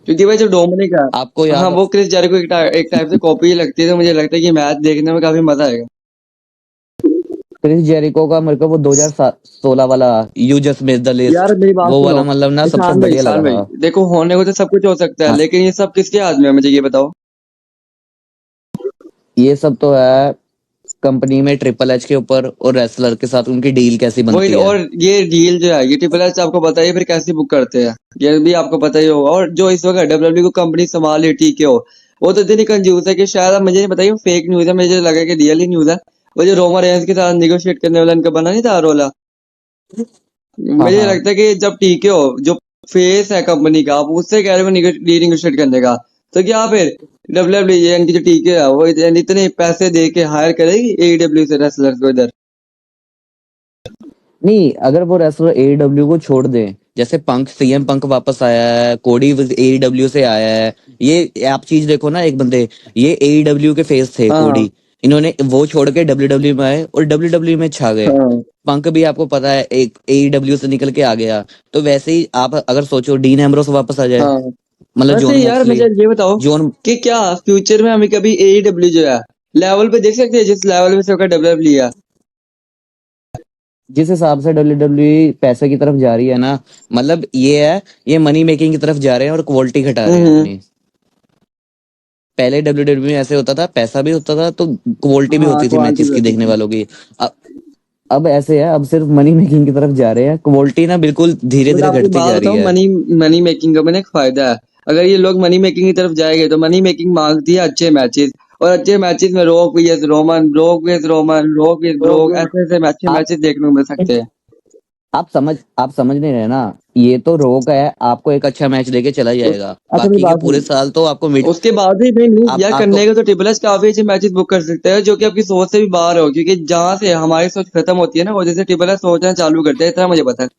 क्योंकि भाई जो डोमिनिक है, आपको हाँ याद। वो क्रिस जेरिको एक टाइप से कॉपी ही लगती है, तो मुझे लगता है कि मैच देखने में काफी मजा आएगा। क्रिस जेरिको का मेरे को वो 2016 वाला यू जस्ट मिस द यार लिस्ट, मेरी बात वो सुनो, वाला मतलब ना सबसे बढ़िया ईशान लगा भाई था। देखो होने को तो सब कुछ हो सकता है, हाँ, लेकिन ये सब किसके हाथ में है मुझे ये बताओ। ये सब तो है कंपनी में ट्रिपल एच के ऊपर और रेसलर के साथ उनकी डील कैसी वही, बनती है। और ये डील जो है ये ट्रिपल एच आपको पता ही है फिर कैसे बुक करते हैं, ये भी आपको पता ही होगा। और जो इस वक्त WWE को कंपनी संभाल रही ठीक है हो, वो तो इतनी कंफ्यूज है कि शायद, अब मुझे नहीं पता, ये फेक न्यूज है, मुझे लगा कि रियल ही न्यूज है। वो जो रोमा रेंस के साथ निगोशिएट करने वाला इनका बना नहीं था रोला, हाँ मुझे हाँ। लगता है कि जब टीके हो जो फेस है कंपनी का, आप उससे कह रहे हो रीनिगोशिएट करने का, तो क्या फिर WWE इनकी जो टीके है वो इतने पैसे दे के हायर करेगी AEW से रेसलर्स को इधर। नहीं, अगर वो रेसलर AEW को छोड़ दें, जैसे पंक सीएम पंक वापस आया है, कोडी AEW से आया है, ये आप चीज देखो ना, एक बंदे ये AEW के फेस थे हाँ कोडी, इन्होंने वो छोड़ के WWE में आए और WWE में छा गए। हाँ पंक भी आपको पता है एक AEW से निकल के आ गया। तो वैसे ही आप अगर सोचो डीन एम्ब्रोस वापस आ जाए, हाँ। मतलब वैसे जॉन यार मुझे मोक्सली। ये बताओ जॉन कि क्या फ्यूचर में हमें कभी AEW जो है लेवल पे देख सकते हैं, जिस लेवल पे सबका WWE है। जिस हिसाब से WWE पैसे की तरफ जा रही है ना, मतलब ये है, ये मनी मेकिंग की तरफ जा रहे हैं और क्वालिटी घटा रहे हैं हम्म। अपनी। पहले WWE में ऐसे होता था, पैसा भी होता था तो क्वालिटी भी हाँ होती थी क्वालिटी मैचेस भी की होती देखने थी। वालों की। अब अब ऐसे है, अब सिर्फ मनी मेकिंग की तरफ जा रहे हैं, क्वालिटी ना बिल्कुल धीरे बट धीरे आपको एक घटती बात जा रही बताऊं, है। मनी मनी मेकिंग का मैंने एक फायदा है। अगर ये लोग मनी मेकिंग की तरफ जाएंगे तो मनी मेकिंग मांगती है अच्छे मैचेस, और अच्छे मैचेस में rock vs Roman, rock vs Roman, rock vs broke, ऐसे ऐसे अच्छे आप मैचेस देखने को मिल सकते हैं। आप समझ नहीं रहे ना। ये तो रोक है, आपको एक अच्छा मैच देके चला जाएगा, अच्छा मेरी बाकी के बात पूरे सुनो, साल तो आपको मिड। उसके बाद भी नहीं यार आप करने तो का तो ट्रिपल एच काफी अच्छे मैचेस बुक कर सकते हैं, जो कि आपकी सोच से भी बाहर हो, क्योंकि जहां से हमारी सोच खत्म होती है ना, वो जैसे ट्रिपल एच सोचना चालू करते हैं, इतना मुझे पता है।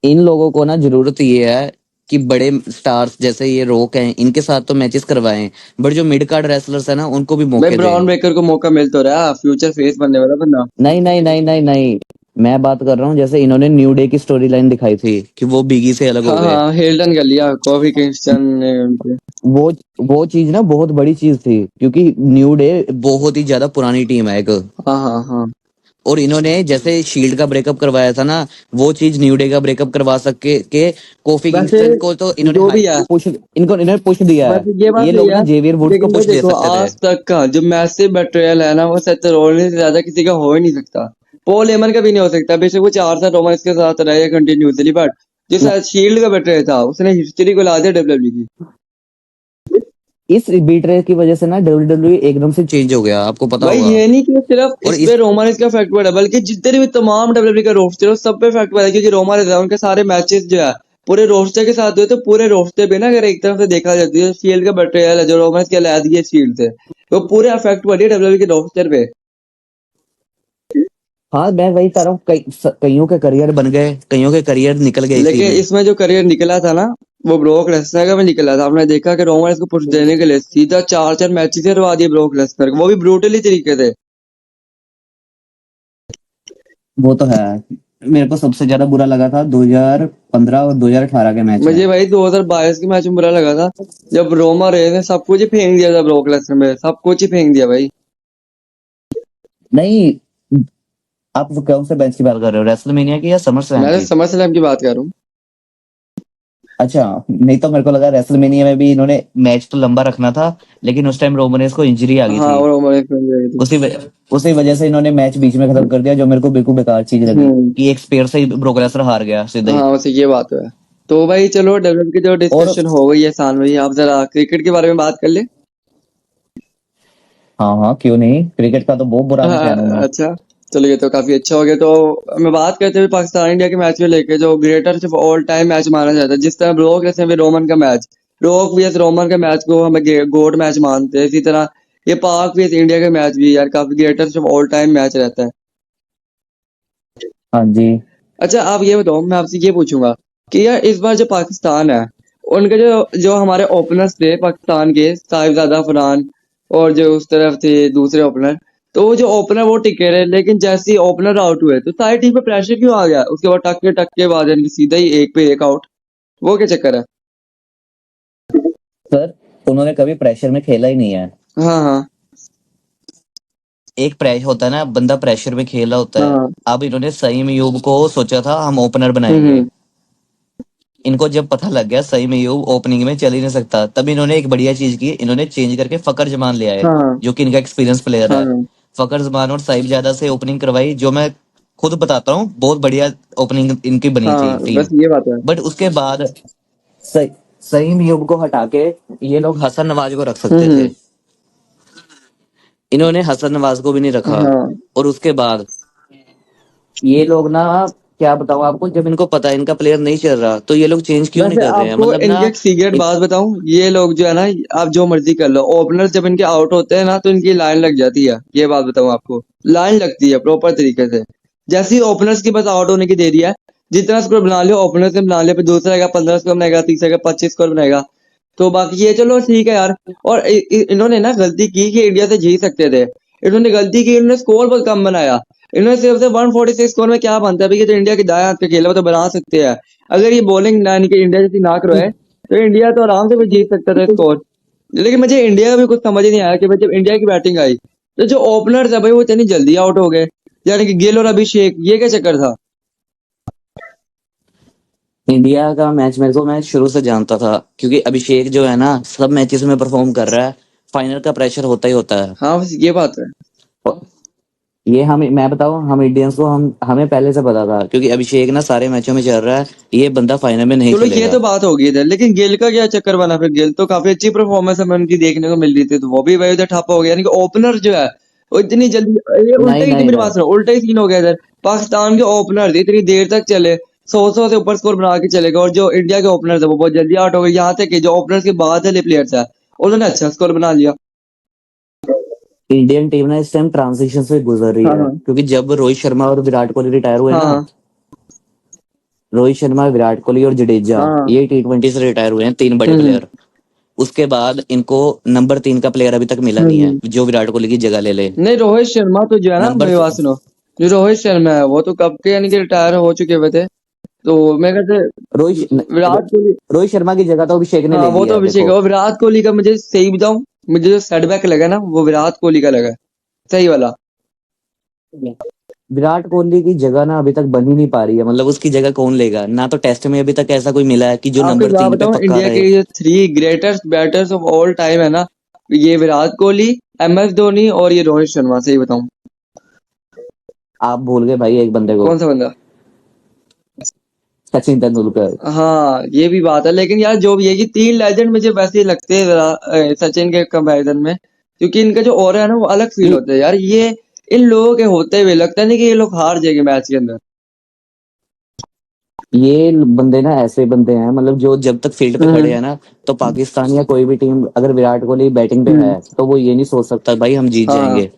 इन लोगों को ना जरूरत ये है कि बड़े स्टार्स जैसे ये रॉक हैं इनके साथ तो मैचेस करवाएं, बट जो मिड कार्ड रेसलर्स है ना उनको भी भाई मौके ब्राउन दें। ब्रेकर को मौका मिल तो रहा है, फ्यूचर फेस बनने वाला बंदा। नहीं नहीं नहीं नहीं नहीं, मैं बात कर रहा हूँ जैसे इन्होंने न्यू डे की स्टोरी लाइन दिखाई थी कि वो बिगी से अलग हो हाँ गए। हाँ, हेल्टन कर लिया कॉफी किंगस्टन ने उनके। वो वो चीज ना बहुत बड़ी चीज थी, क्योंकि न्यू डे बहुत ही ज्यादा पुरानी टीम है एक, हाँ हाँ हाँ। और इन्होंने जैसे शील्ड का ब्रेकअप करवाया था ना, वो चीज न्यू डे का ब्रेकअप करवा सके के कोफी वैसे किंगस्टन को तो इन्होंने जो भी है, पुश, इन्होंने पुश दिया है। वैसे ये बात ये सही लोग ना है, जेवियर वुड्स को लेकिन भाई पुश दे देखो सकते थे। आज तक का जो मैसिव बेट्रेयल है ना, वो सेथ रोलिंस से ज्यादा किसी का हो ही नहीं सकता। पॉल हेमन का भी नहीं हो सकता, बेशक वो 4 साल रोमन के साथ रहे कंटिन्यूसली, बट जो शील्ड का बेट्रेयल था उसने हिस्ट्री को ला दिया डब्ल्यूडब्ल्यू की। इस बीट्रे की वजह से ना डब्ल्यूडब्ल्यू एकदम से चेंज हो गया, आपको पता भाई होगा। ये नहीं कि सिर्फ और इस इस पे रोमानिस का इफेक्ट पड़ा, बल्कि जितने भी तमाम डब्ल्यूडब्ल्यू का रोस्टर है उस सब पे इफेक्ट पड़ा है, क्योंकि रोमानिस है उनके सारे मैचेस जो है पूरे रोस्टर के साथ हुए, तो पूरे रोस्टर पे ना अगर एक तरफ से देखा जाती है शील्ड का बेट्रेयल है जो रोमानिस के अलग है शील्ड से, वो पूरे इफेक्ट पड़ी है डब्ल्यूडब्ल्यू के रोस्टर पे। हाँ मैं वही कह रहा हूँ, कईयों के करियर बन गए, कईयों के करियर निकल गए इसी लेकिन में। इसमें जो करियर निकला था ना, वो ब्रोक लेसनर का भी निकला था। आपने देखा कि रोमन को पुश देने के लिए सीधा 4 4 मैचेस हरवा दिए ब्रोक लेसनर को, वो भी ब्रूटली तरीके से। वो तो है, मेरे को सबसे ज्यादा बुरा लगा था 2015 और 2018 के मैच में। मुझे भाई 2022 के मैच में बुरा लगा था, जब रोमा रे ने सब कुछ ही फेंक दिया था ब्रोक लेसनर में, सब कुछ ही फेंक दिया भाई। नहीं, आप वो कौन से बेंच की बात कर रहे हो, रेसलमेनिया की या समर स्लैम मैं तो की? समर स्लैम की बात कर रहा हूँ। अच्छा, नहीं तो मेरे को लगा रेसलमेनिया में भी इन्होंने मैच तो लंबा रखना था, लेकिन उस टाइम रोमनेस को इंजरी आ गई हाँ, थी। और रोमा ने फेंक दिया थी। उसी वजह से इन्होंने मैच बीच में खत्म कर दिया, जो मेरे को बिल्कुल बेकार चीज लगी हम्म। कि एक स्पेयर से ही ब्रोक लेसनर हार गया सीधा ही। हाँ वैसे ये बात है। तो भाई चलो डब्ल्यूडब्ल्यू की जो और डिस्कशन हो गई है सान भाई, आप जरा क्रिकेट के बारे में बात कर ले। हाँ हाँ, क्यों नहीं, क्रिकेट का तो बहुत पुराना हाँ, फैन हूँ मैं। अच्छा। चलो ये तो काफी अच्छा हो गया। तो मैं बात करते हुए पाकिस्तान इंडिया के मैच को लेके, जो greatest of all time match माना जाता है, जिस तरह ब्रोक लेसनर भी रोमन का मैच, रोक वीएस रोमन का मैच को हम गोट मैच मानते हैं, इसी तरह ये पाक वीएस इंडिया का मैच भी यार काफी greatest of all time match रहता है। हाँ जी। अच्छा आप ये बताओ, मैं आपसे ये पूछूंगा कि यार इस बार जो पाकिस्तान है, उनके जो जो हमारे ओपनर्स थे पाकिस्तान के, साहिबजादा फरहान और जो उस तरफ थे दूसरे ओपनर, तो वो जो ओपनर वो टिके रहे, लेकिन जैसे ही ओपनर आउट हुए तो सारी टीम पे प्रेशर क्यों आ गया? उसके बाद टक के बाद यानी कि सीधा ही एक पे एक आउट, वो क्या चक्कर है? सर, उन्होंने कभी प्रेशर में खेला ही नहीं है। हाँ हाँ एक प्रेशर होता है ना, बंदा प्रेशर में खेला होता है। हाँ। अब इन्होंने सईम अयूब को सोचा था हम ओपनर हम्म बनाएंगे, हम्म, इनको जब पता लग गया सईम अयूब ओपनिंग में चल ही नहीं सकता, तब इन्होंने एक बढ़िया चीज की, इन्होंने चेंज करके फकर जमान ले आए, हाँ जो कि इनका एक्सपीरियंस प्लेयर है। हाँ। फकर जमान और साहिबजादा से ओपनिंग करवाई, जो मैं खुद बताता हूँ बहुत बढ़िया ओपनिंग इनकी बनी थी हाँ टीम। बस ये बात है। बट उसके बाद सईम अयूब को हटा के ये लोग हसन नवाज को रख सकते थे, हम्म। इन्होंने हसन नवाज को भी नहीं रखा। हाँ और उसके बाद ये लोग ना, क्या बताऊं आपको, जब इनको पता है इनका प्लेयर नहीं चल रहा तो ये लोग चेंज क्यों नहीं वैसे कर रहे हैं, आपको मतलब ना। इनकी एक सीक्रेट इन, बात बताऊं, ये लोग जो है ना, आप जो मर्जी कर लो, ओपनर जब इनके आउट होते हैं ना तो इनकी लाइन लग जाती है। ये बात बताऊं आपको, लाइन लगती है प्रॉपर तरीके से। जैसे ही ओपनर्स की बस आउट होने की देरी है, जितना स्कोर बना लियो ओपनर से बना लियो, फिर दूसरा आएगा 15 स्कोर बनाएगा, तीसरा आएगा 25 स्कोर बनाएगा। तो बाकी ये चलो ठीक है यार। और इन्होंने ना गलती की कि इंडिया से जीत सकते थे, इन्होंने गलती की, इन्होंने स्कोर बहुत कम बनाया। इन्होंने सिर्फ से 146 स्कोर में क्या बनता है भाई, ये तो इंडिया की दाएं हाथ का खेल है, वो तो बना सकते हैं। अगर ये बॉलिंग यानी कि इंडिया जैसी ना करवाए तो इंडिया तो आराम से भी जीत सकता था स्कोर। लेकिन मुझे इंडिया का भी कुछ समझ ही नहीं आया कि भाई जब इंडिया की बैटिंग आई तो जो ओपनर्स है भाई वो इतनी जल्दी आउट हो गए, यानी कि गिल और अभिषेक, ये क्या चक्कर था? इंडिया का मैच मेरे को, मैं शुरू से जानता था, क्योंकि अभिषेक जो है ना सब मैचेस में परफॉर्म कर रहा है, फाइनल का प्रेशर होता ही होता है। हाँ बस ये बात है। और ये हम, मैं बताऊं, हम इंडियंस को, हमें पहले से पता था, क्योंकि अभिषेक ना सारे मैचों में चल रहा है, ये बंदा फाइनल में नहीं चलो ये चलेगा। तो बात होगी इधर, लेकिन गिल का क्या चक्कर बना? फिर गिल तो काफी अच्छी परफॉर्मेंस हमें उनकी देखने को मिल रही थी, तो वो भी वही उधर ठप्प हो गया, यानी कि ओपनर जो है वो इतनी जल्दी, ये उल्टा नहीं ही थी नहीं मेरी नहीं, बात सुनो, उल्टा ही सीन हो गया इधर। पाकिस्तान के ओपनर इतनी देर तक चले, 100 से ऊपर स्कोर बना के चलेगा, और जो इंडिया के ओपनर है वो बहुत जल्दी आउट हो गए। यहाँ तक कि जो ओपनर्स के बाद वाले प्लेयर्स है उन्होंने अच्छा स्कोर बना लिया। इंडियन टीम ना इस टाइम ट्रांजिशन से गुजर रही हाँ है, हाँ क्योंकि जब रोहित शर्मा और विराट कोहली रिटायर हुए हाँ ना, हाँ रोहित शर्मा, विराट कोहली और जडेजा, हाँ। ये T20 से रिटायर हुए हैं, 3 बड़े हम्म प्लेयर। उसके बाद इनको नंबर 3 का प्लेयर अभी तक मिला नहीं है हम्म। जो विराट कोहली की जगह ले ले। नहीं, रोहित शर्मा तो जो है ना, नंबर मेरी बात सुनो, जो रोहित शर्मा है वो तो कब के यानी कि रिटायर हो चुके हुए थे। तो मैं कहते विराट कोहली, रोहित शर्मा की जगह तो अभिषेक ने हाँ ले वो ली तो है, अभिषेक है। देखो। और विराट कोहली का मुझे सही बताऊं, मुझे जो सेटबैक लगा ना वो विराट कोहली का लगा, सही वाला। विराट कोहली की जगह ना अभी तक बन ही नहीं पा रही है, मतलब उसकी जगह कौन लेगा ना, तो टेस्ट में अभी तक ऐसा कोई मिला है कि जो आपको एक नंबर बात 3 पे बताऊं, पक्का इंडिया के रहे। ये 3 greatest batters of all time है ना, ये विराट कोहली, MS धोनी और ये रोहित शर्मा, सही बताऊं। आप भूल गए भाई एक बंदे को, कौन सा बंदा? सचिन तेंदुलकर। हाँ ये भी बात है, लेकिन यार जो भी है कि 3 लेजेंड मुझे वैसे ही लगते हैं सचिन के कंपैरिजन में, क्योंकि इनका जो ऑरा है ना वो अलग फील होता है यार। ये इन लोगों के होते हुए लगता नहीं कि ये लोग हार जाएंगे मैच के अंदर। ये बंदे ना ऐसे बंदे हैं, मतलब जो जब तक फील्ड पे खड़े हम्म हैं ना, तो पाकिस्तान या कोई भी टीम अगर विराट कोहली बैटिंग पे हम्म। है तो वो ये नहीं सोच सकता भाई हम जीत हाँ। जाएंगे।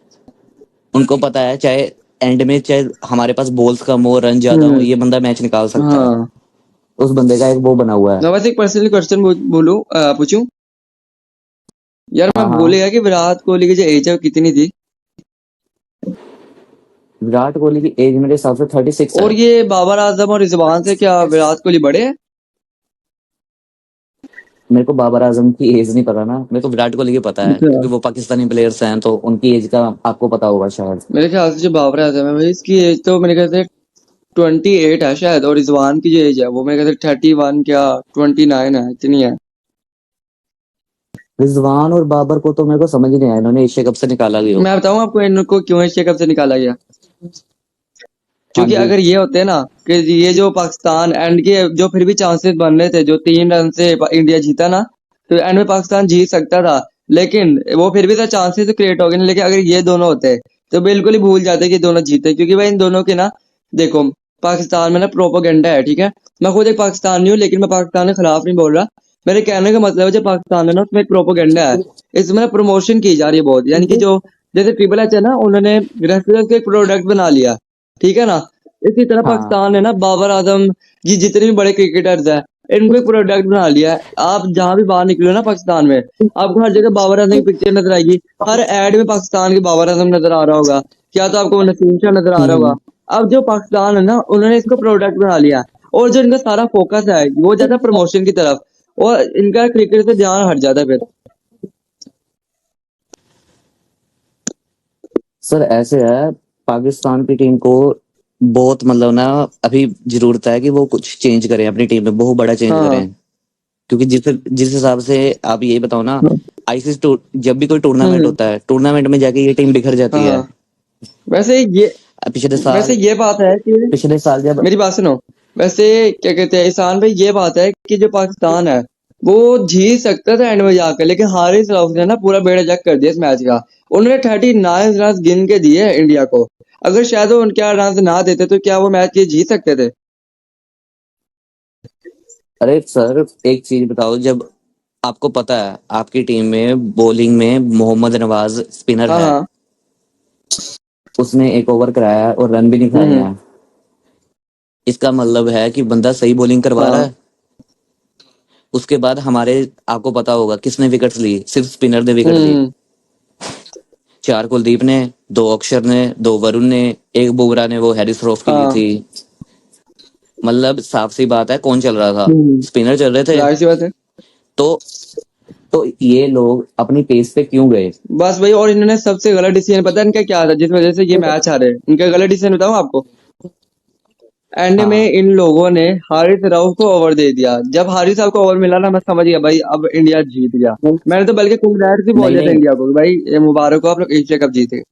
उनको पता है चाहे एंड में चाहे हमारे पास बॉल्स कम हो, रन ज्यादा हो, हम्म। ये बंदा मैच निकाल सकता है। हाँ। उस बंदे का एक वो बना हुआ है। मैं बस एक पर्सनल क्वेश्चन बोलूं, पूछूं यार। मैं हाँ भूल हाँ। गया कि विराट कोहली की जो एज है वो कितनी थी। विराट कोहली की एज मेरे हिसाब से 36 और है। ये बाबर आजम और रिजवान से क्या विराट कोहली बड़े हैं? मेरे को बाबर आजम की एज नहीं पता ना, मेरे को विराट कोहली की पता है अच्छा। क्योंकि वो पाकिस्तानी प्लेयर्स हैं, तो उनकी एज का आपको पता होगा शायद। मेरे ख्याल से जो बाबर आजम है भाई, इसकी एज तो मेरे ख्याल से 28 है शायद, और रिजवान की जो एज है वो मेरे ख्याल से 31 क्या 29 है, इतनी है। रिजवान और बाबर को तो मेरे को समझ ही नहीं आया इन्होंने एशिया कप से निकाला क्यों। मैं बताऊं आपको इनको क्यों एशिया कप से निकाला गया। हाँ क्योंकि जी। अगर ये होते ना कि ये जो पाकिस्तान एंड के जो फिर भी चांसेस बन रहे थे, जो 3 रन से इंडिया जीता ना, तो एंड में पाकिस्तान जीत सकता था। लेकिन वो फिर भी तो चांसेस क्रिएट हो गए ना। लेकिन अगर ये दोनों होते तो बिल्कुल ही भूल जाते कि दोनों जीते, क्योंकि भाई इन दोनों के ना, देखो, पाकिस्तान में ना प्रोपोगेंडा है, ठीक है। मैं खुद एक पाकिस्तानी हूँ, लेकिन मैं पाकिस्तान के खिलाफ नहीं बोल रहा। मेरे कहने का मतलब है जो पाकिस्तान है ना उसमें एक प्रोपोगेंडा है। इसमें प्रमोशन की जा रही है बहुत, यानी कि जो जैसे ट्रिपल H है ना, उन्होंने रेफरल्स का एक प्रोडक्ट बना लिया, ठीक है ना। इसी तरह हाँ पाकिस्तान है ना, बाबर आजम जी जितने भी बड़े क्रिकेटर्स हैं, इनको एक प्रोडक्ट बना लिया है। आप जहां भी बाहर निकलो ना पाकिस्तान में, आपको हर जगह बाबर आजम की पिक्चर नजर आएगी। हर एड में पाकिस्तान के बाबर आजम नजर आ रहा होगा, क्या तो आपको नसीम शाह नजर आ रहा होगा। हम्म। अब जो पाकिस्तान है ना, उन्होंने इसको प्रोडक्ट बना लिया है, और जो इनका सारा फोकस है वो जाता है प्रमोशन की तरफ, और इनका क्रिकेट से ध्यान हट जाता है फिर। सर ऐसे है, पाकिस्तान की टीम को बहुत मतलब ना अभी जरूरत है कि वो कुछ चेंज करें अपनी टीम में, बहुत बड़ा चेंज हाँ। करें। क्योंकि जिस जिस हिसाब से आप ये बताओ ना, आईसीसी जब भी कोई टूर्नामेंट हम्म। होता है, टूर्नामेंट में जाके ये टीम बिखर जाती है। हाँ। वैसे ये पिछले वैसे साल ये बात है कि, पिछले साल जब मेरी बात सुनो, वैसे क्या कहते हैं ईशान भाई, ये बात है कि जो पाकिस्तान है वो जीत सकता था एंड में जाकर, लेकिन हारिस रऊफ ने ना पूरा बेड़ा जग कर दिया इस मैच का। उन्होंने 39 रन गिन के दिए इंडिया को। अगर शायद वो उनके 8 रन ना देते तो क्या वो मैच ये जीत सकते थे? अरे सर एक चीज बताओ, जब आपको पता है आपकी टीम में बॉलिंग में मोहम्मद नवाज स्पिनर हाँ है, हाँ। उसने एक ओवर कराया और रन भी नहीं खाए हम्म। हैं, इसका मतलब है कि बंदा सही बॉलिंग करवा रहा हाँ। है। उसके बाद हमारे आपको पता होगा किसने विकेट्स ली, सिर्फ स्पिनर ने विकेट ली। हम्म। 4 कुलदीप ने, 2 अक्षर ने, 2 वरुण ने, 1 बुमराह ने वो हैरिस रऊफ की ली हाँ। थी। मतलब साफ सी बात है कौन चल रहा था, स्पिनर चल रहे थे। जाहिर सी बात है। तो तो ये लोग अपनी पेस पे क्यों गए। बस भाई, और इन्होंने सबसे गलत डिसीजन पता है इनका क्या था, जिस वजह से ये मैच हारे। इनका गलत डिसीजन बताऊं आपको। एंड में हाँ इन लोगों ने हारिस राउफ को ओवर दे दिया। जब हारिस राउफ को ओवर मिला ना, मैं समझ गया भाई अब इंडिया जीत गया। मैंने तो बल्कि कंग्रेट्स भी बोल नहीं दिया था नहीं, इंडिया को कि भाई ये मुबारक हो, आप लोग एशिया कप जीते।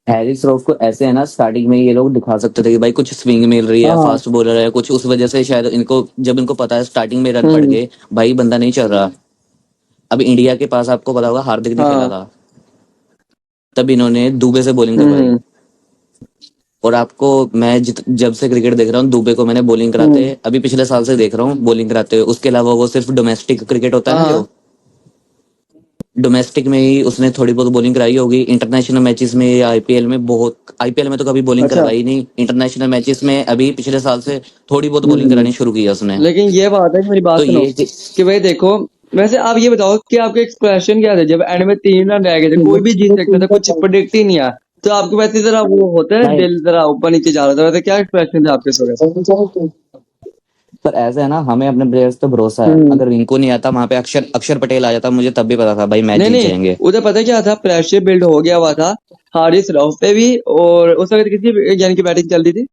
हैरिस रऊफ को ऐसे है ना, स्टार्टिंग में ये लोग दिखा सकते थे कि भाई कुछ स्विंग मिल रही है, हाँ। फास्ट बॉलर है कुछ, उस वजह से शायद इनको जब इनको पता है स्टार्टिंग में रन पड़ हम्म। गए, भाई बंदा नहीं चल रहा। अब इंडिया के पास आपको पता होगा हार्दिक नहीं खेला हाँ। था, तब इन्होंने दुबे से बॉलिंग करवाई। हम्म और आपको मैं जब से क्रिकेट देख रहा हूँ, दुबे को मैंने बॉलिंग कराते हम्म। अभी पिछले साल से देख रहा हूँ बॉलिंग कराते हुए। उसके अलावा वो सिर्फ डोमेस्टिक क्रिकेट होता है हाँ ना हाँ। जो, डोमेस्टिक में ही उसने थोड़ी बहुत बॉलिंग कराई होगी, इंटरनेशनल मैचेस में या आईपीएल में बहुत, आईपीएल में तो कभी बॉलिंग अच्छा। करवाई नहीं, इंटरनेशनल मैचेस में अभी पिछले साल से थोड़ी बहुत बॉलिंग हम्म। करानी शुरू की है उसने। लेकिन ये बात है कि मेरी बात तो सुनो ये कि भाई देखो, वैसे आप ये बताओ कि आपके एक्सप्रेशन क्या थे जब एंड में 3 रन रह गए थे, कोई भी जीत सकता था, कुछ प्रिडिक्ट ही नहीं आया, तो आपके वैसे जरा वो होता है नहीं, दिल जरा ऊपर नीचे जा रहा था, वैसे क्या एक्सप्रेशन थे आपके इस वक्त? पर ऐसा है ना, हमें अपने प्लेयर्स पे भरोसा है, हम्म। अगर इनको नहीं आता वहां पे अक्षर अक्षर पटेल आ जाता, मुझे तब भी पता था भाई मैच नहीं जीत नहीं, जाएंगे। उधर पता क्या था, प्रेशर बिल्ड हो गया हुआ था हारिस रऊफ पे भी, और उस वक्त किसी यानी कि बैटिंग चल रही थी।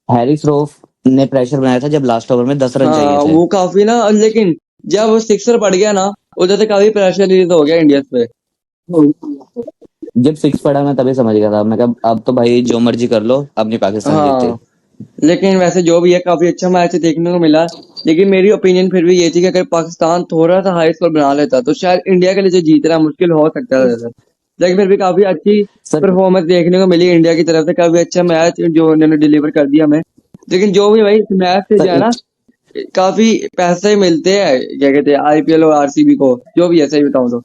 हैरिस रऊफ ने प्रेशर बनाया था जब लास्ट ओवर में 10 रन चाहिए हाँ थे। वो काफी ना, लेकिन जब वो सिक्सर पड़ गया ना, उधर से काफी प्रेशर रिलीज हो गया इंडिया पे। जब सिक्स पड़ा मैं तभी समझ गया था, मैं कहा अब तो भाई जो मर्जी कर लो, अब नहीं पाकिस्तान जीतती। हाँ लेकिन वैसे जो भी है काफी अच्छा मैच देखने को मिला, लेकिन मेरी ओपिनियन फिर भी ये थी कि अगर पाकिस्तान थोड़ा सा हाई स्कोर बना लेता तो शायद इंडिया के लिए जो जीतना मुश्किल हो सकता था सर। लेकिन फिर भी काफी अच्छी सर परफॉर्मेंस देखने को मिली इंडिया की तरफ से, काफी अच्छा मैच जो उन्होंने डिलीवर कर दिया हमें। लेकिन जो भी भाई इस मैच से जो सर है ना, काफी पैसे मिलते हैं, क्या कहते हैं, आईपीएल और आरसीबी को, जो भी है सही बताऊं तो।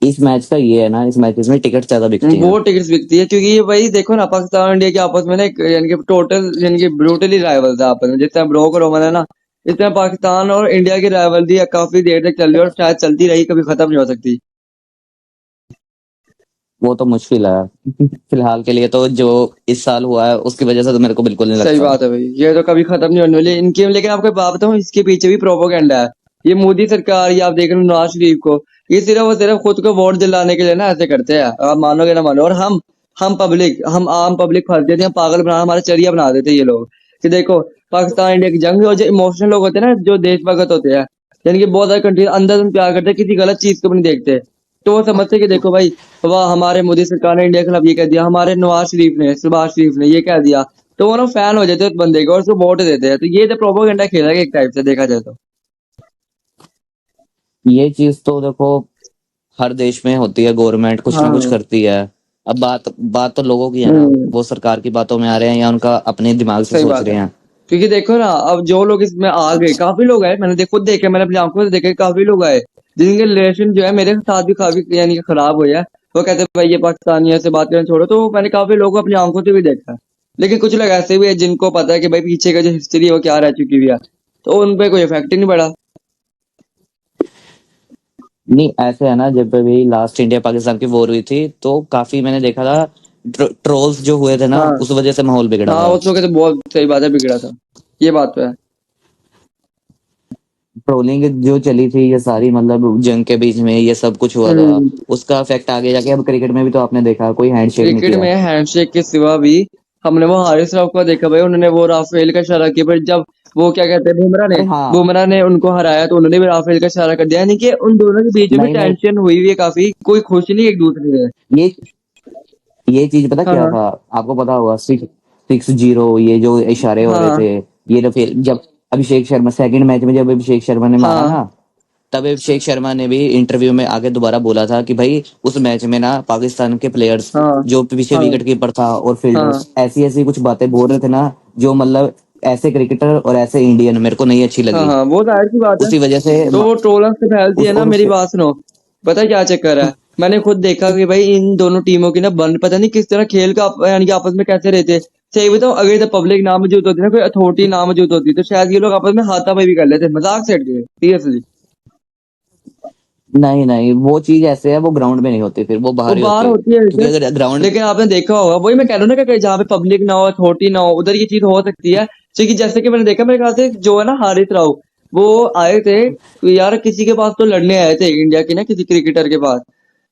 इस मैच का ये है ना, इस मैचेस में टिकट ज्यादा बिकती हैं। वो टिकट्स बिकती है क्योंकि ये भाई देखो ना, पाकिस्तान और इंडिया के आपस में ना एक यानी कि टोटल यानी कि ब्रूटली राइवल था आपस में, जिस तरह ब्रोक और ओमन है ना, इस तरह पाकिस्तान और इंडिया की राइवलरी काफी देर तक चल रही है और शायद चलती रही, कभी खत्म नहीं हो सकती। वो तो मुश्किल है फिलहाल के लिए तो, जो इस साल हुआ है उसकी वजह से तो मेरे को बिल्कुल नहीं सही लगता। बात है भाई, ये तो कभी खत्म नहीं होने वाली इनकी। लेकिन आपको एक बात बताऊं, इसके पीछे भी प्रोपोगेंडा है। ये मोदी सरकार, ये आप देख रहे हो नवाज शरीफ को, ये सिर्फ और सिर्फ खुद को वोट दिलाने के लिए ना ऐसे करते हैं, आप मानोगे ना मानो। और हम पब्लिक, हम आम पब्लिक फंस देते हैं, पागल बना, हमारा चरिया बना देते हैं ये लोग। कि देखो, पाकिस्तान इंडिया की जंग में, और जो इमोशनल लोग होते हैं ना, जो देशभक्त होते हैं, यानी कि बहुत सारे कंट्री अंदर से प्यार करते हैं, किसी गलत चीज को भी नहीं देखते, तो वो समझते हैं कि देखो भाई, वाह हमारे मोदी सरकार ने इंडिया के खिलाफ ये कह दिया, हमारे नवाज शरीफ ने, शहबाज शरीफ ने ये कह दिया, तो वो ना फैन हो जाते हैं उस बंदे के और उसको वोट देते हैं। तो ये तो प्रोपोगेंडा खेला है एक टाइप से देखा जाए तो। ये चीज तो देखो हर देश में होती है, गवर्नमेंट कुछ ना कुछ हाँ। करती है। अब बात बात तो लोगों की है ना, वो सरकार की बातों में आ रहे हैं या उनका अपने दिमाग से सही सोच बात रहे है, हैं। क्योंकि देखो ना, अब जो लोग इसमें आ गए, काफी लोग आए, मैंने खुद देखे, मैंने अपनी आंखों से देखे, काफी लोग आए जिनके रिलेशन जो है मेरे साथ भी काफी यानी कि खराब हुए है। वो कहते हैं भाई ये पाकिस्तानियों से बात करना छोड़ो, तो मैंने काफी लोगों को अपनी आंखों से भी देखा है। लेकिन कुछ लोग ऐसे भी है जिनको पता है कि भाई पीछे का जो हिस्ट्री है वो क्या रह चुकी हुई है, तो उन पे कोई इफेक्ट ही नहीं पड़ा। नहीं ऐसे है ना, जब भी लास्ट इंडिया पाकिस्तान की वॉर हुई थी तो काफी मैंने देखा था, ट्रोल्स जो हुए थे ना, हाँ उस वजह से माहौल बिगड़ा हाँ, था। उस वक्त तो बहुत सही बात है, बिगड़ा था, ये बात तो है। ट्रोलिंग जो चली थी ये सारी, मतलब जंग के बीच में ये सब कुछ हुआ था, हम्म। उसका इफेक्ट आगे जाके अब क्रिकेट में भी तो आपने देखा, कोई हैंडशेक नहीं क्रिकेट किया। में हैंडशेक के सिवा भी हमने वो हारिस राव को देखा भाई, उन्होंने वो राफेल का इशारा किया, पर जब वो क्या कहते हैं, अरे हाँ, बुमराह ने उनको हराया तो उन्होंने भी राफेल का इशारा कर दिया, यानी कि उन दोनों के बीच में भी नहीं नहीं, टेंशन हुई हुई है काफी, कोई खुश नहीं एक दूसरे से। ये ये चीज पता हाँ क्या हाँ था, आपको पता होगा, 6-0 ये जो इशारे हो रहे हाँ थे, ये तो फिर जब अभिषेक शर्मा सेकंड मैच में जब अभिषेक शर्मा ने मारा हाँ ना, तब अभिषेक शर्मा ने भी इंटरव्यू में आगे दोबारा बोला था कि भाई उस मैच में ना पाकिस्तान के प्लेयर्स, हाँ जो पीछे हाँ विकेट कीपर था और हाँ फील्डर्स, ऐसी ऐसी कुछ बातें बोल रहे थे ना, जो मतलब ऐसे क्रिकेटर और ऐसे इंडियन मेरे को नहीं अच्छी हाँ लगी। हाँ, वो जाहिर सी बात है। उसी वजह से तो वो ट्रोलर से फैलती है उस ना, और मेरी उससे बात सुनो, पता है क्या चक्कर है, मैंने खुद देखा कि भाई इन दोनों टीमों की ना बन पता नहीं किस तरह खेल का यानी कि आपस में कैसे रहते। सही बताओ, अगर इधर पब्लिक ना मौजूद होती ना, कोई अथॉरिटी ना मौजूद होती, तो शायद ये लोग आपस में हाथापाई भी कर लेते, मजाक से हट के सीरियसली। नहीं नहीं, वो चीज ऐसे है, वो ग्राउंड में नहीं होती, फिर वो वो बाहर ही बाहर होती है, होती है क्योंकि इधर। अगर ग्राउंड, लेकिन आपने देखा होगा, वही मैं कह रहा हूँ ना, कि जहाँ पे पब्लिक ना हो, अथॉरिटी ना हो, उधर ये चीज हो सकती है। क्योंकि जैसे कि मैंने देखा, मेरे ख्याल से जो है ना हारिस राव, वो आए थे, तो यार किसी के पास तो लड़ने आए थे इंडिया की ना, किसी क्रिकेटर के पास,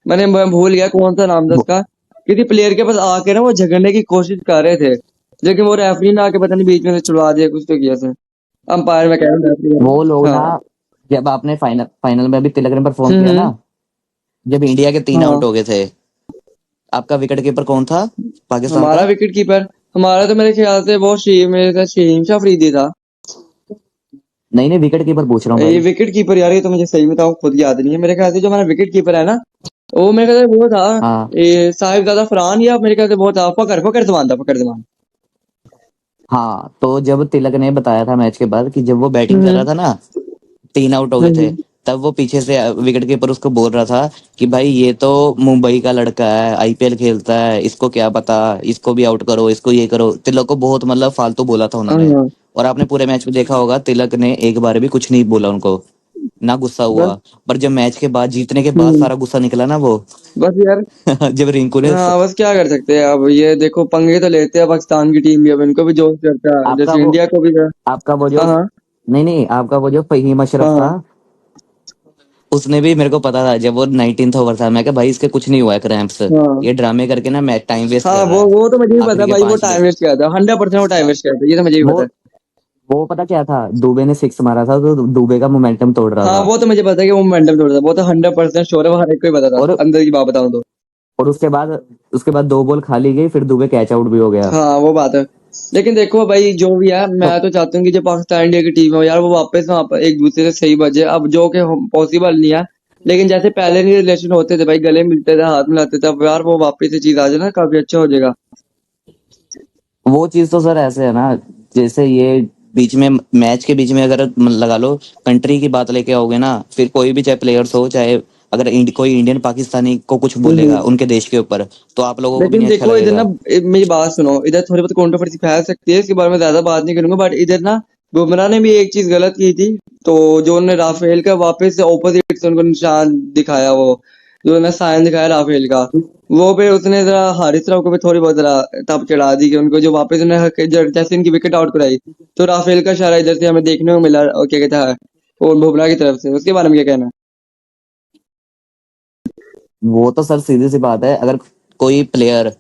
मैं भूल गया कौन सा नाम था उसका, किसी प्लेयर के पास आके ना वो झगड़ने की कोशिश कर रहे थे, लेकिन वो रेफरी ने आके पता नहीं बीच में से छुड़वा दिया, कुछ तो किया, अंपायर में कह रहा हूँ, वो लोग रेफरी। ना, हाँ। जब आपने फाइनल फाइनल में अभी तिलक ने परफॉर्म किया ना, हम्म। जब इंडिया के 3 आउट हाँ, हो गए थे, आपका विकेट कीपर कौन था पाकिस्तान हमारा का? विकेट कीपर, हमारा तो मेरे ख्याल से वो मेरे साथ शहीन शाह अफरीदी था। नहीं नहीं, विकेट कीपर पूछ रहा हूँ ये भाई। विकेट कीपर यार, ये तो मुझे सही बताऊं खुद याद नहीं है, मेरे ख्याल से जो हमारा विकेट कीपर है ना, वो मेरे ख्याल से वो था, हाँ ये साहिबजादा फरहान, या मेरे ख्याल से वो था फकर फकर जमान था, फकर जमान। हाँ, तो जब तिलक ने बताया था मैच के बाद कि जब वो बैटिंग कर रहा हम्म। था ना, 3 आउट हो गए थे, तब वो पीछे से विकेट कीपर उसको बोल रहा था कि भाई ये तो मुंबई का लड़का है, आईपीएल खेलता है, इसको क्या पता, इसको भी आउट करो, इसको ये करो। तिलक को बहुत मतलब फालतू बोला था उन्होंने। हाँ और आपने पूरे मैच में देखा होगा तिलक ने एक बार भी कुछ नहीं बोला उनको, ना गुस्सा बस। हुआ। पर जब मैच के बाद जीतने के बाद हम्म, सारा गुस्सा निकला ना वो बस यार। जब रिंकू ने हाँ बस क्या कर सकते हैं अब, ये देखो पंगे तो लेते हैं पाकिस्तान की टीम भी, अब इनको भी जोश करता है आपका जैसे वो इंडिया को भी था। आपका वो जो हाँ हाँ नहीं नहीं आपका वो जो फहीम अशरफ था, हाँ उसने भी मेरे को पता था जब वो 19th ओवर था, मैं कहा भाई इसके कुछ नहीं हुआ है क्रैम्प्स, हाँ ये ड्रामे करके ना मैच टाइम वेस्ट हाँ। कर रहा वो है। वो तो मुझे भी पता आखिरी है के भाई, वो 5 टाइम बॉल वेस्ट किया था, 100% वो टाइम वेस्ट किया था, ये तो मुझे भी वो पता है। वो पता क्या था, दुबे ने 6 मारा था तो दुबे का मोमेंटम तोड़ रहा हाँ था। वो तो मुझे पता है कि वो मोमेंटम तोड़ा था, वो तो 100% श्योर है, वो हर एक को ही पता था, और अंदर की बात बताऊं तो। और उसके बाद 2 बॉल खा ली गई, फिर दुबे कैच आउट भी हो गया। हाँ वो बात है। लेकिन देखो भाई जो भी है, मैं तो तो चाहता हूँ कि जो पाकिस्तान इंडिया की टीम है यार, वो वापस वहाँ पर एक दूसरे से सही बजे, अब जो कि पॉसिबल नहीं है। लेकिन जैसे पहले नहीं रिलेशन होते थे भाई, गले मिलते थे, हाथ मिलाते थे, अब यार वो वापस से चीज आ जाए ना, काफी अच्छा हो जाएगा। वो चीज तो सर ऐसे है ना, जैसे ये बीच में मैच के बीच में अगर लगा लो कंट्री की बात लेके आओगे ना, फिर कोई भी चाहे प्लेयर्स हो, चाहे अगर कोई इंडियन पाकिस्तानी को कुछ बोलेगा हम्म। उनके देश के ऊपर, तो आप लोगों को भी लेकिन नहीं अच्छा देखो इधर ना, लगेगा। मेरी बात सुनो, इधर थोड़ी बहुत कंट्रोवर्सी फैल सकती है, इसके बारे में ज्यादा बात नहीं करूंगा, बट इधर ना बुमराह ने भी एक चीज गलत की थी। तो जो उन्होंने राफेल का वापस से ऑपोजिट से उनको निशान दिखाया, वो जो उन्होंने साइन दिखाया राफेल का, वो पे उसने जरा हारिस राव को भी थोड़ी बहुत जरा तब चढ़ा दी कि उनको जो वापस उन्हें जैसे इनकी विकेट आउट कराई, तो राफेल का इशारा इधर से हमें देखने को मिला, और क्या कहता है, और बुमराह की तरफ से, उसके बारे में क्या कहना वो तो सर सीधी सी बात है, अगर कोई प्लेयर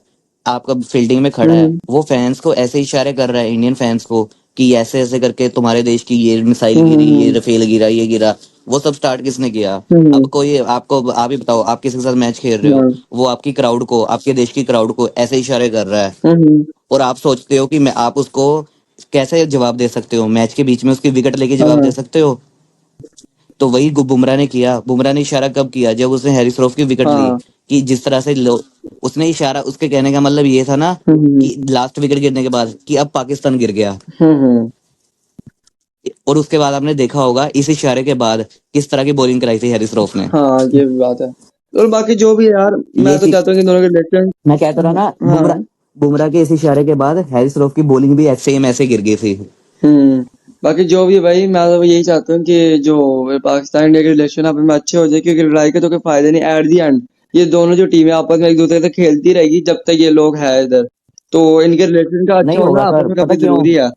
आपका फील्डिंग में है? खड़ा है, वो फैंस को ऐसे इशारे कर रहा है, इंडियन फैंस को, कि ऐसे ऐसे करके तुम्हारे देश की ये मिसाइल हम्म गिरी, ये हम्म रफेल गिरा, ये गिरा, वो सब स्टार्ट किसने किया? हम्म अब कोई आपको, आप ही बताओ, आप किसी के साथ मैच खेल रहे हो, हम्म वो आपकी क्राउड को, आपके देश की क्राउड को ऐसे इशारे कर रहा है, हम्म और आप सोचते हो कि मैं आप उसको कैसे जवाब दे सकते हो? मैच के बीच में उसकी विकेट लेके जवाब दे हाँ सकते हो? तो वही बुमराह ने किया। बुमराह ने इशारा कब किया? जब उसने हैरी श्रॉफ की विकेट ली। हाँ कि जिस तरह से उसने इशारा, उसके कहने का मतलब ये था ना हम्म कि लास्ट विकेट गिरने के बाद कि अब पाकिस्तान गिर गया। हम्म। और उसके बाद आपने देखा होगा इस इशारे के बाद किस तरह की बॉलिंग कराई थी हैरी श्रॉफ ने। हाँ ये भी बात है, और बाकी जो भी है यार, ये मैं तो चीज चाहता हूँ कि दोनों के रिलेशन। मैं कहता रहा ना, बुमराह हाँ। बुमराह के इस इशारे के बाद हैरी श्रॉफ की बॉलिंग भी सेम ऐसे गिर गई थी। हम्म। बाकी जो भी है भाई, मैं तो यही चाहता हूँ कि जो पाकिस्तान इंडिया के रिलेशन आपस में अच्छे हो जाए, क्योंकि लड़ाई के तो कोई फायदा नहीं, एट दी एंड ये दोनों जो टीमें आपस में एक दूसरे से खेलती रहेगी जब तक ये लोग हैं इधर, तो इनके रिलेशन का अच्छा नहीं होना होगा आपस सर, में पता काफी क्यों? जरूरी है।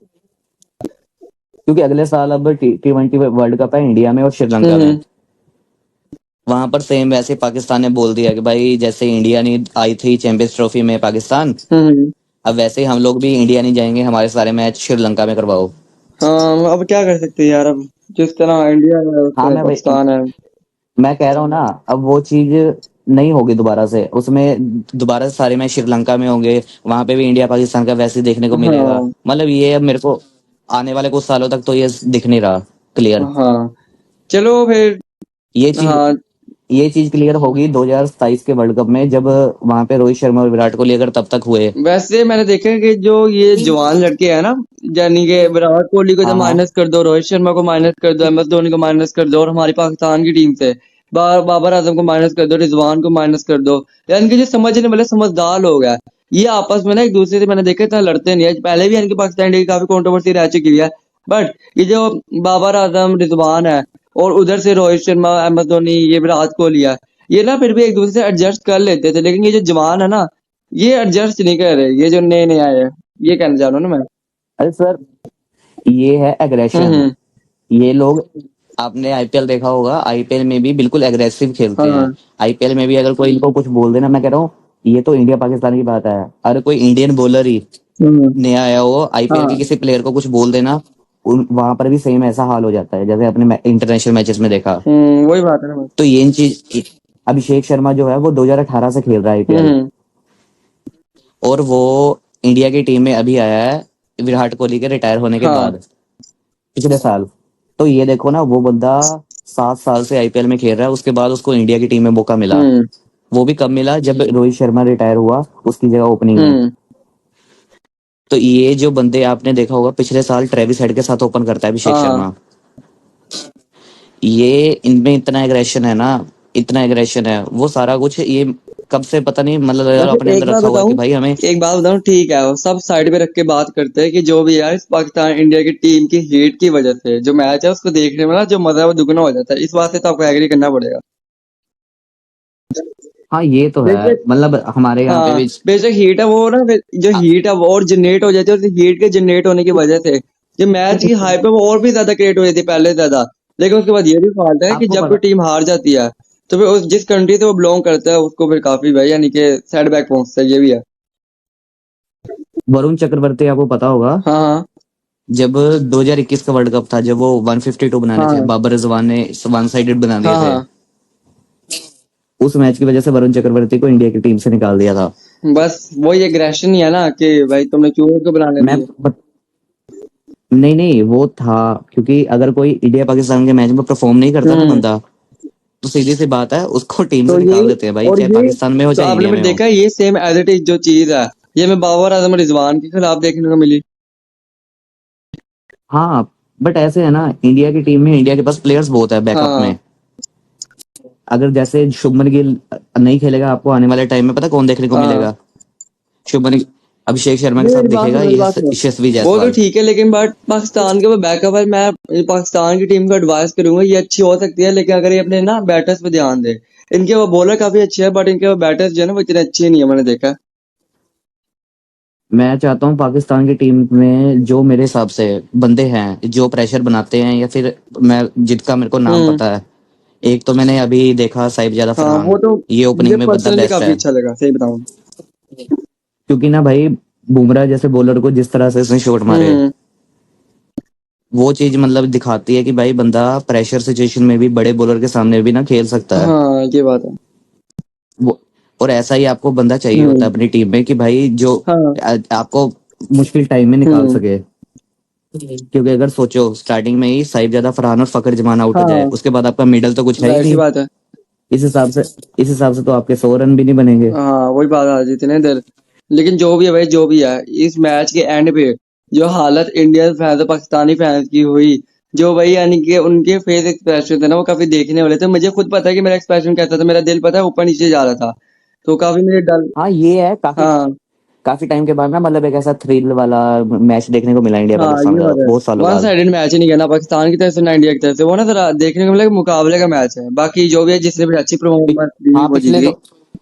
क्योंकि अगले साल अब T20 वर्ल्ड कप है इंडिया में और श्रीलंका में। हम्म वहां पर सेम वैसे पाकिस्तान ने बोल दिया कि भाई जैसे इंडिया नहीं आई थी चैंपियंस ट्रॉफी में पाकिस्तान, हम्म। अब वैसे ही हम लोग भी इंडिया नहीं जाएंगे, हमारे सारे मैच श्रीलंका में करवाओ। हाँ अब क्या कर सकते हैं यार, अब जिस तरह इंडिया है उस हाँ तरह पाकिस्तान है। मैं कह रहा हूँ ना, अब वो चीज नहीं होगी दोबारा से, उसमें दोबारा से सारे मैच श्रीलंका में होंगे, वहां पे भी इंडिया पाकिस्तान का वैसे ही देखने को मिलेगा। हाँ मतलब ये अब मेरे को आने वाले कुछ सालों तक तो ये दिख नहीं रहा क्लियर। हाँ। चलो फिर। ये चीज हाँ ये चीज क्लियर होगी 2027 के वर्ल्ड कप में, जब वहां पे रोहित शर्मा और विराट कोहली अगर तब तक हुए। वैसे मैंने देखा है कि जो ये जवान लड़के हैं ना, यानी कि विराट कोहली को जब हाँ हाँ माइनस कर दो, रोहित शर्मा को माइनस कर दो, एम एस धोनी को माइनस कर दो, और हमारी पाकिस्तान की टीम से बाबर आजम को माइनस कर दो, रिजवान को माइनस कर दो, यानी कि जो समझने वाले समझदार लोग हैं, ये आपस में ना एक दूसरे से मैंने देखा इतना लड़ते नहीं है। पहले भी इनकी पाकिस्तान इंडिया की काफी कंट्रोवर्सी रह चुकी है, बट ये जो बाबर आजम, रिजवान है, और उधर से रोहित शर्मा, एम एस धोनी, ये विराट कोहली है, ये ना फिर भी एक दूसरे से एडजस्ट कर लेते थे। लेकिन ये जो जवान है ना, ये एडजस्ट नहीं कर रहे, ये जो नए नए आए हैं, ये कहना चाह रहा हूँ ना मैं। अरे सर, ये है एग्रेशन। हम्म। ये लोग, आपने आईपीएल देखा होगा, आईपीएल में भी बिल्कुल एग्रेसिव खेलते हैं। हाँ आईपीएल में भी अगर कोई इनको कुछ बोल देना, मैं कह रहा हूँ ये तो इंडिया पाकिस्तान की बात है, अगर कोई इंडियन बॉलर ही हम्म नया आया हो आईपीएल के हाँ किसी प्लेयर को कुछ बोल देना, वहां पर भी सेम ऐसा हाल हो जाता है जैसे अपने इंटरनेशनल मैचेस में देखा। वही बात है ना बस। तो ये इन चीज, अभिषेक शर्मा जो है वो 2018 से खेल रहा है आईपीएल, हम्म और वो इंडिया की टीम में अभी आया है विराट कोहली के रिटायर होने के हाँ बाद, पिछले साल। तो ये देखो ना, वो बंदा 7 साल से आईपीएल में खेल रहा है, उसके बाद उसको इंडिया की टीम में मौका मिला। हम्म वो भी कब मिला? जब रोहित शर्मा रिटायर हुआ उसकी जगह ओपनिंग में। हम्म तो ये जो बंदे आपने देखा होगा, पिछले साल ट्रेविस हेड के साथ ओपन करता है अभिषेक हाँ शर्मा। ये इनमें इतना एग्रेशन है ना, इतना एग्रेशन है, वो सारा कुछ ये कब से पता नहीं, मतलब यार वैसे अपने एक अंदर बात रखा हुआ है कि बताऊं, भाई हमें। एक बात बताऊं, ठीक है वो सब साइड पे रख के बात करते हैं कि जो भी यार इस पाकिस्तान इंडिया की टीम की हेट की वजह से जो मैच है उसको देखने में ना जो मजा है वो दुगना हो जाता है। इस बात से तो आपको एग्री करना पड़ेगा। हाँ ये तो है, बेशक, मतलब हमारे यहाँ पे हाँ भी। बेशक हीट है वो ना, जो हीट है वो और जनरेट हो जाती है, उस हीट के जनरेट होने की वजह से जो मैच की हाइप है वो और भी ज्यादा क्रिएट हो जाती है पहले से ज्यादा। लेकिन उसके बाद ये भी फॉल्ट है कि आपको जब कोई पता, टीम हार जाती है तो फिर उस जिस कंट्री से वो बिलोंग करता है उसको फिर काफी भाई यानी कि सेटबैक पहुंचता है, ये भी है। वरुण चक्रवर्ती आपको पता होगा, हाँ हाँ जब 2021 का वर्ल्ड कप था, जब वो 152 बनाने थे, हाँ बाबर रिजवान ने वन साइडेड बना दिए हाँ थे, हाँ। उस मैच की वजह से वरुण चक्रवर्ती को इंडिया की टीम से निकाल दिया था। बस वही एग्रेशन ही है ना कि भाई तुमने चूहों को बनाने मैं दिए। बत, नहीं नहीं, वो था क्योंकि अगर कोई इंडिया पाकिस्तान के मैच में परफॉर्म नहीं करता ना हम्म। बंदा, तो सीधी सी बात है उसको टीम तो से ये निकाल देते हैं भाई, और चाहे ये पाकिस्तान में हो तो चाहे आपने इंडिया फिर में हो। देखा ये सेम एज इट इज जो चीज है ये मैं बाबर आजम रिजवान के खिलाफ देखने को मिली। हाँ, बट ऐसे है ना, इंडिया की टीम में इंडिया के पास प्लेयर्स बहुत है बैकअप हाँ में। अगर जैसे शुभमन गिल नहीं खेलेगा, आपको आने वाले टाइम में पता कौन देखने को हाँ। मिलेगा? शुभमन गिल अभिषेक शर्मा के नहीं साथ मेरी बात दिखेगा, सुनो, मेरी ये बात सुनो। यशस्वी वो तो जायसवाल। ठीक है लेकिन बट पाकिस्तान के वो बैकअप है, मैं पाकिस्तान की टीम को एडवाइस करूंगा ये अच्छी हो सकती है लेकिन अगर ये अपने ना बैटर्स पे ध्यान दे। इनके वो बॉलर काफी अच्छे हैं बट इनके वो बैटर्स जो है ना वो इतने अच्छे नहीं है, मैंने देखा है। मैं चाहता हूँ पाकिस्तान की टीम में जो मेरे हिसाब से बंदे हैं जो प्रेशर बनाते हैं, या फिर मैं जिनका मेरे को नाम हम्म। पता है, एक तो मैंने अभी देखा साहिबजादा हाँ वो फरहान, तो ये मुझे ओपनिंग में बंदा पर्सनली बेस्ट काफी है। अच्छा लगा, सही बताऊं। क्योंकि ना भाई, बुमराह जैसे बॉलर को जिस तरह से इसने शॉट मारे, हम्म। वो चीज मतलब दिखाती है कि भाई बंदा प्रेशर सिचुएशन में भी बड़े बॉलर के सामने भी ना खेल सकता है। हाँ ये बात है। वो, और ऐसा ही आपको बंदा चाहिए होता है हम्म। अपनी टीम में कि भाई जो हाँ। आपको मुश्किल टाइम में निकाल हम्म। सके। क्योंकि अगर सोचो स्टार्टिंग में ही साहिबजादा फरहान और फखर जमान आउट हो जाए, हाँ उसके बाद आपका मिडल तो कुछ है ही जाहिर सी नहीं। बात है। इस हिसाब से इस हिसाब से तो आपके 100 रन भी नहीं बनेंगे। हाँ वही बात आ जाती है ना इधर। लेकिन जो भी है भाई, जो भी है, इस मैच के एंड पे जो हालत इंडियन फैंस और पाकिस्तानी फैंस की हुई, जो भाई यानी कि उनके फेस एक्सप्रेशन थे ना वो काफी देखने वाले थे। मुझे खुद पता है कि मेरा एक्सप्रेशन कैसा था, मेरा दिल पता है ऊपर नीचे जा रहा था। तो काफी मेरे डर। हाँ ये है, काफी हाँ काफी टाइम के बाद ना, मतलब एक ऐसा थ्रिल वाला मैच देखने को मिला इंडिया हाँ पाकिस्तान ये का बात है। बहुत सालों वन बाद। साइडेड मैच ही नहीं कहना पाकिस्तान की तरफ से ना इंडिया की तरफ से, वो ना जरा देखने को मिला कि मुकाबले का मैच है। बाकी जो भी है जिसने भी अच्छी परफॉर्मेंस दी हाँ, वो जीत गई।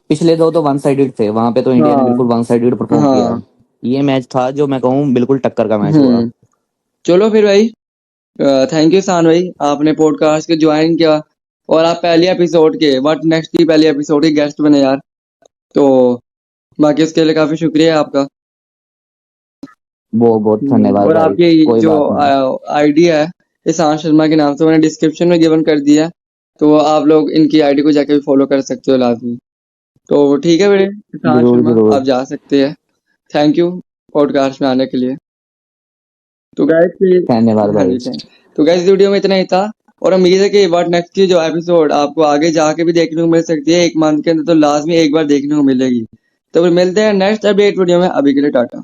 पिछले दो तो वन साइडेड थे, वहां पे तो इंडिया ने हाँ बिल्कुल वन साइडेड परफॉर्म किया हाँ। है। ये मैच था जो मैं कहूँ बिल्कुल टक्कर का मैच हुआ। हम्म। चलो फिर भाई, थैंक यू सान भाई, आपने पॉडकास्ट के ज्वाइन किया और आप पहले एपिसोड के बट नेक्स्ट की पहले एपिसोड के गेस्ट बने यार। तो बाकी उसके लिए काफी शुक्रिया आपका। वो बहुत धन्यवाद और भाई, आपकी कोई जो बात नहीं। आईडी है ईशान शर्मा के नाम से मैंने डिस्क्रिप्शन में गिवन कर दिया है। तो आप लोग इनकी आईडी को जाके भी फॉलो कर सकते हो लाजमी। तो ठीक है मेरे ईशान जरूर शर्मा, जरूर। आप जा सकते हैं। थैंक यू पॉडकास्ट में आने के लिए। तो गाइस, धन्यवाद हाँ भाई। जी थैंक। तो गाइस इस वीडियो में इतना ही था और उम्मीद है कि व्हाट नेक्स्ट की जो एपिसोड आपको आगे जाके भी देखने को मिल सकती है एक मंथ के अंदर, तो लाजमी एक बार देखने को मिलेगी। तो फिर मिलते हैं नेक्स्ट अपडेट वीडियो में, अभी के लिए टाटा।